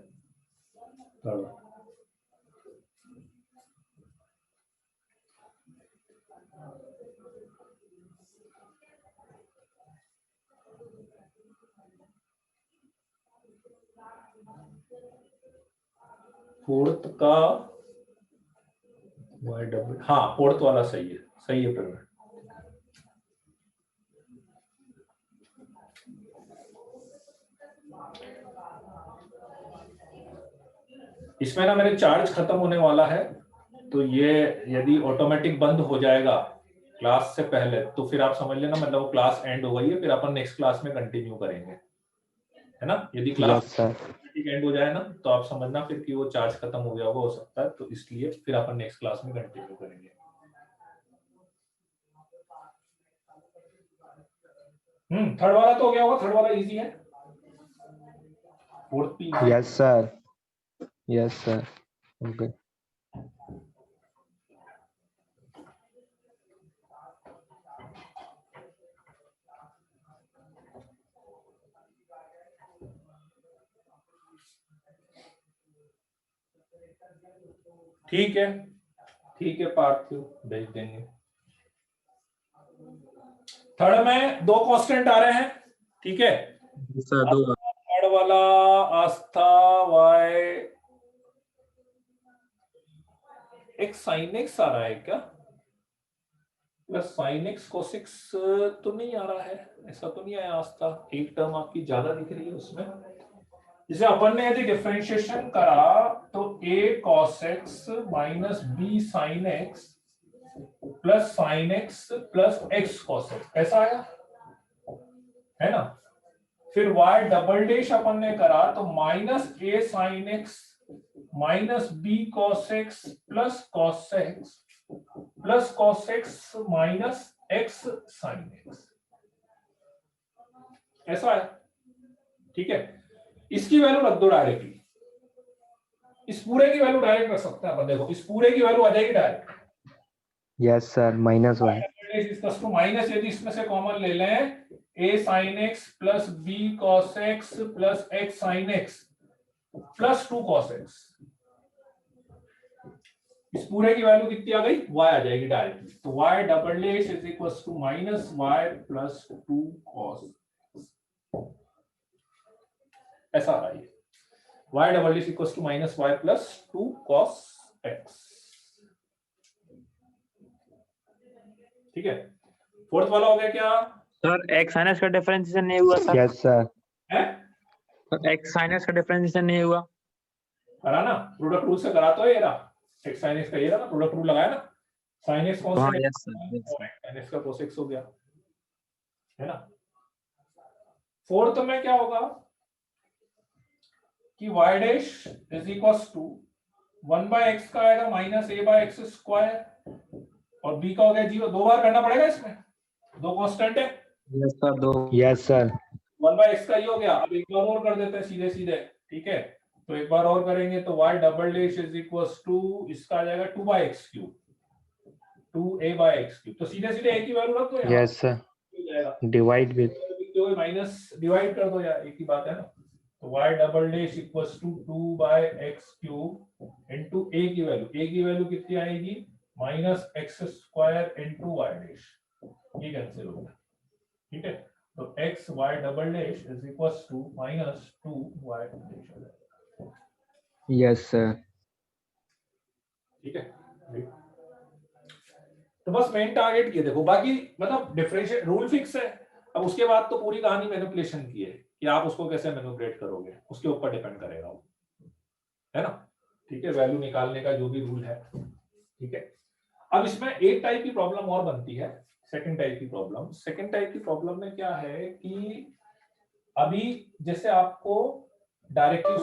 फोर्थ का हाँ फोर्थ वाला सही है, सही है प्रवीण। इसमें ना मेरे चार्ज खत्म होने वाला है, तो ये यदि ऑटोमेटिक बंद हो जाएगा क्लास से पहले तो फिर आप समझ लेना मतलब वो क्लास एंड हो गई है, फिर अपन नेक्स्ट क्लास में कंटिन्यू करेंगे, है ना। यदि क्लास यस सर। एंड हो जाए ना तो आप समझना फिर कि वो चार्ज खत्म हो गया होगा, हो सकता है, तो इसलिए फिर अपन नेक्स्ट क्लास में कंटिन्यू करेंगे। थर्ड वाला तो हो गया होगा, थर्ड वाला इजी है। फोर्थ भी yes sir, yes sir. Okay ठीक है, ठीक है, पार्थिव भेज देंगे। थर्ड में दो कांस्टेंट आ रहे हैं, ठीक है। सर दो थर्ड वाला आस्था वाई एक साइन एक्स आ रहा है क्या? प्लस साइन एक्स कोसिक्स तो नहीं आ रहा है, ऐसा तो नहीं आया आस्था। एक टर्म आपकी ज्यादा दिख रही है उसमें। जिसे अपन ने यदि डिफरेंशिएशन करा तो a cos x minus b sin x plus sin x plus x cos x ऐसा आया है ना। फिर y डबल डैश अपन ने करा तो minus a sin x minus b cos x plus cos x minus x sin x ऐसा है, ठीक है। इसकी वैल्यू रख दो डायरेक्टली, इस पूरे की वैल्यू डायरेक्ट रख सकते हैं अपन। देखो इस पूरे की वैल्यू आ जाएगी direct. Yes sir, minus y two minus, यदि इसमें से कॉमन ले लें a sin x plus b cos x plus x sin x plus 2 cos x, इस पूरे की वैल्यू कितनी आ गई? y आ जाएगी डायरेक्टली। तो y double dash is equal to minus y plus 2 cos ऐसा आ रहा है। y double dash equal to minus y plus 2 cos x, ठीक है। फोर्थ वाला हो गया क्या? सर x साइनस का डिफरेंशिएशन नहीं हुआ सर। Yes sir. है x साइनस का डिफरेंशिएशन नहीं हुआ। करा ना, प्रोडक्ट रूल से करा तो ये रहा x sin x का, ये रहा ना प्रोडक्ट रूल लगाया ना। sin x कौन हाँ सा? Yes sir. sin x का cos x हो गया, है ना। फोर्थ में क्या होगा कि y dash is equals to 1/x का आएगा माइनस a/x स्क्वायर और b का हो गया 0। दो बार करना पड़ेगा इसमें, दो कांस्टेंट है। यस सर दो। Yes sir. 1/x का ये हो गया। अब एक बार और कर देते हैं सीधे सीधे, ठीक है। तो एक बार और करेंगे तो y double dash is equals to, इसका आ जाएगा 2/x क्यूब, 2a/x क्यूब। तो सीधे सीधे एक ही वैल्यू रख दो यहाँ, यस सर, हो जाएगा डिवाइड विद माइनस डिवाइड कर दो यार, एक ही बात है ना। तो y double dash equals to 2/x cube into a की वैल्यू कितनी आएगी, -x² इनटू y डैश, ये कैंसिल हो गया, ठीक है। तो x y double dash is equals to -2y dash, yes sir. ठीक है। तो बस मेन टारगेट ये देखो, बाकी मतलब डिफरेंशियल रूल फिक्स है। अब उसके बाद तो पूरी कहानी मैनिपुलेशन की है कि आप उसको कैसे मैनिपुलेट करोगे, उसके ऊपर डिपेंड करेगा वो, है ना, ठीक है। वैल्यू निकालने का जो भी रूल है, ठीक है। अब इसमें एक टाइप की प्रॉब्लम और बनती है, सेकंड टाइप की प्रॉब्लम में क्या है कि अभी जैसे आपको डायरेक्टली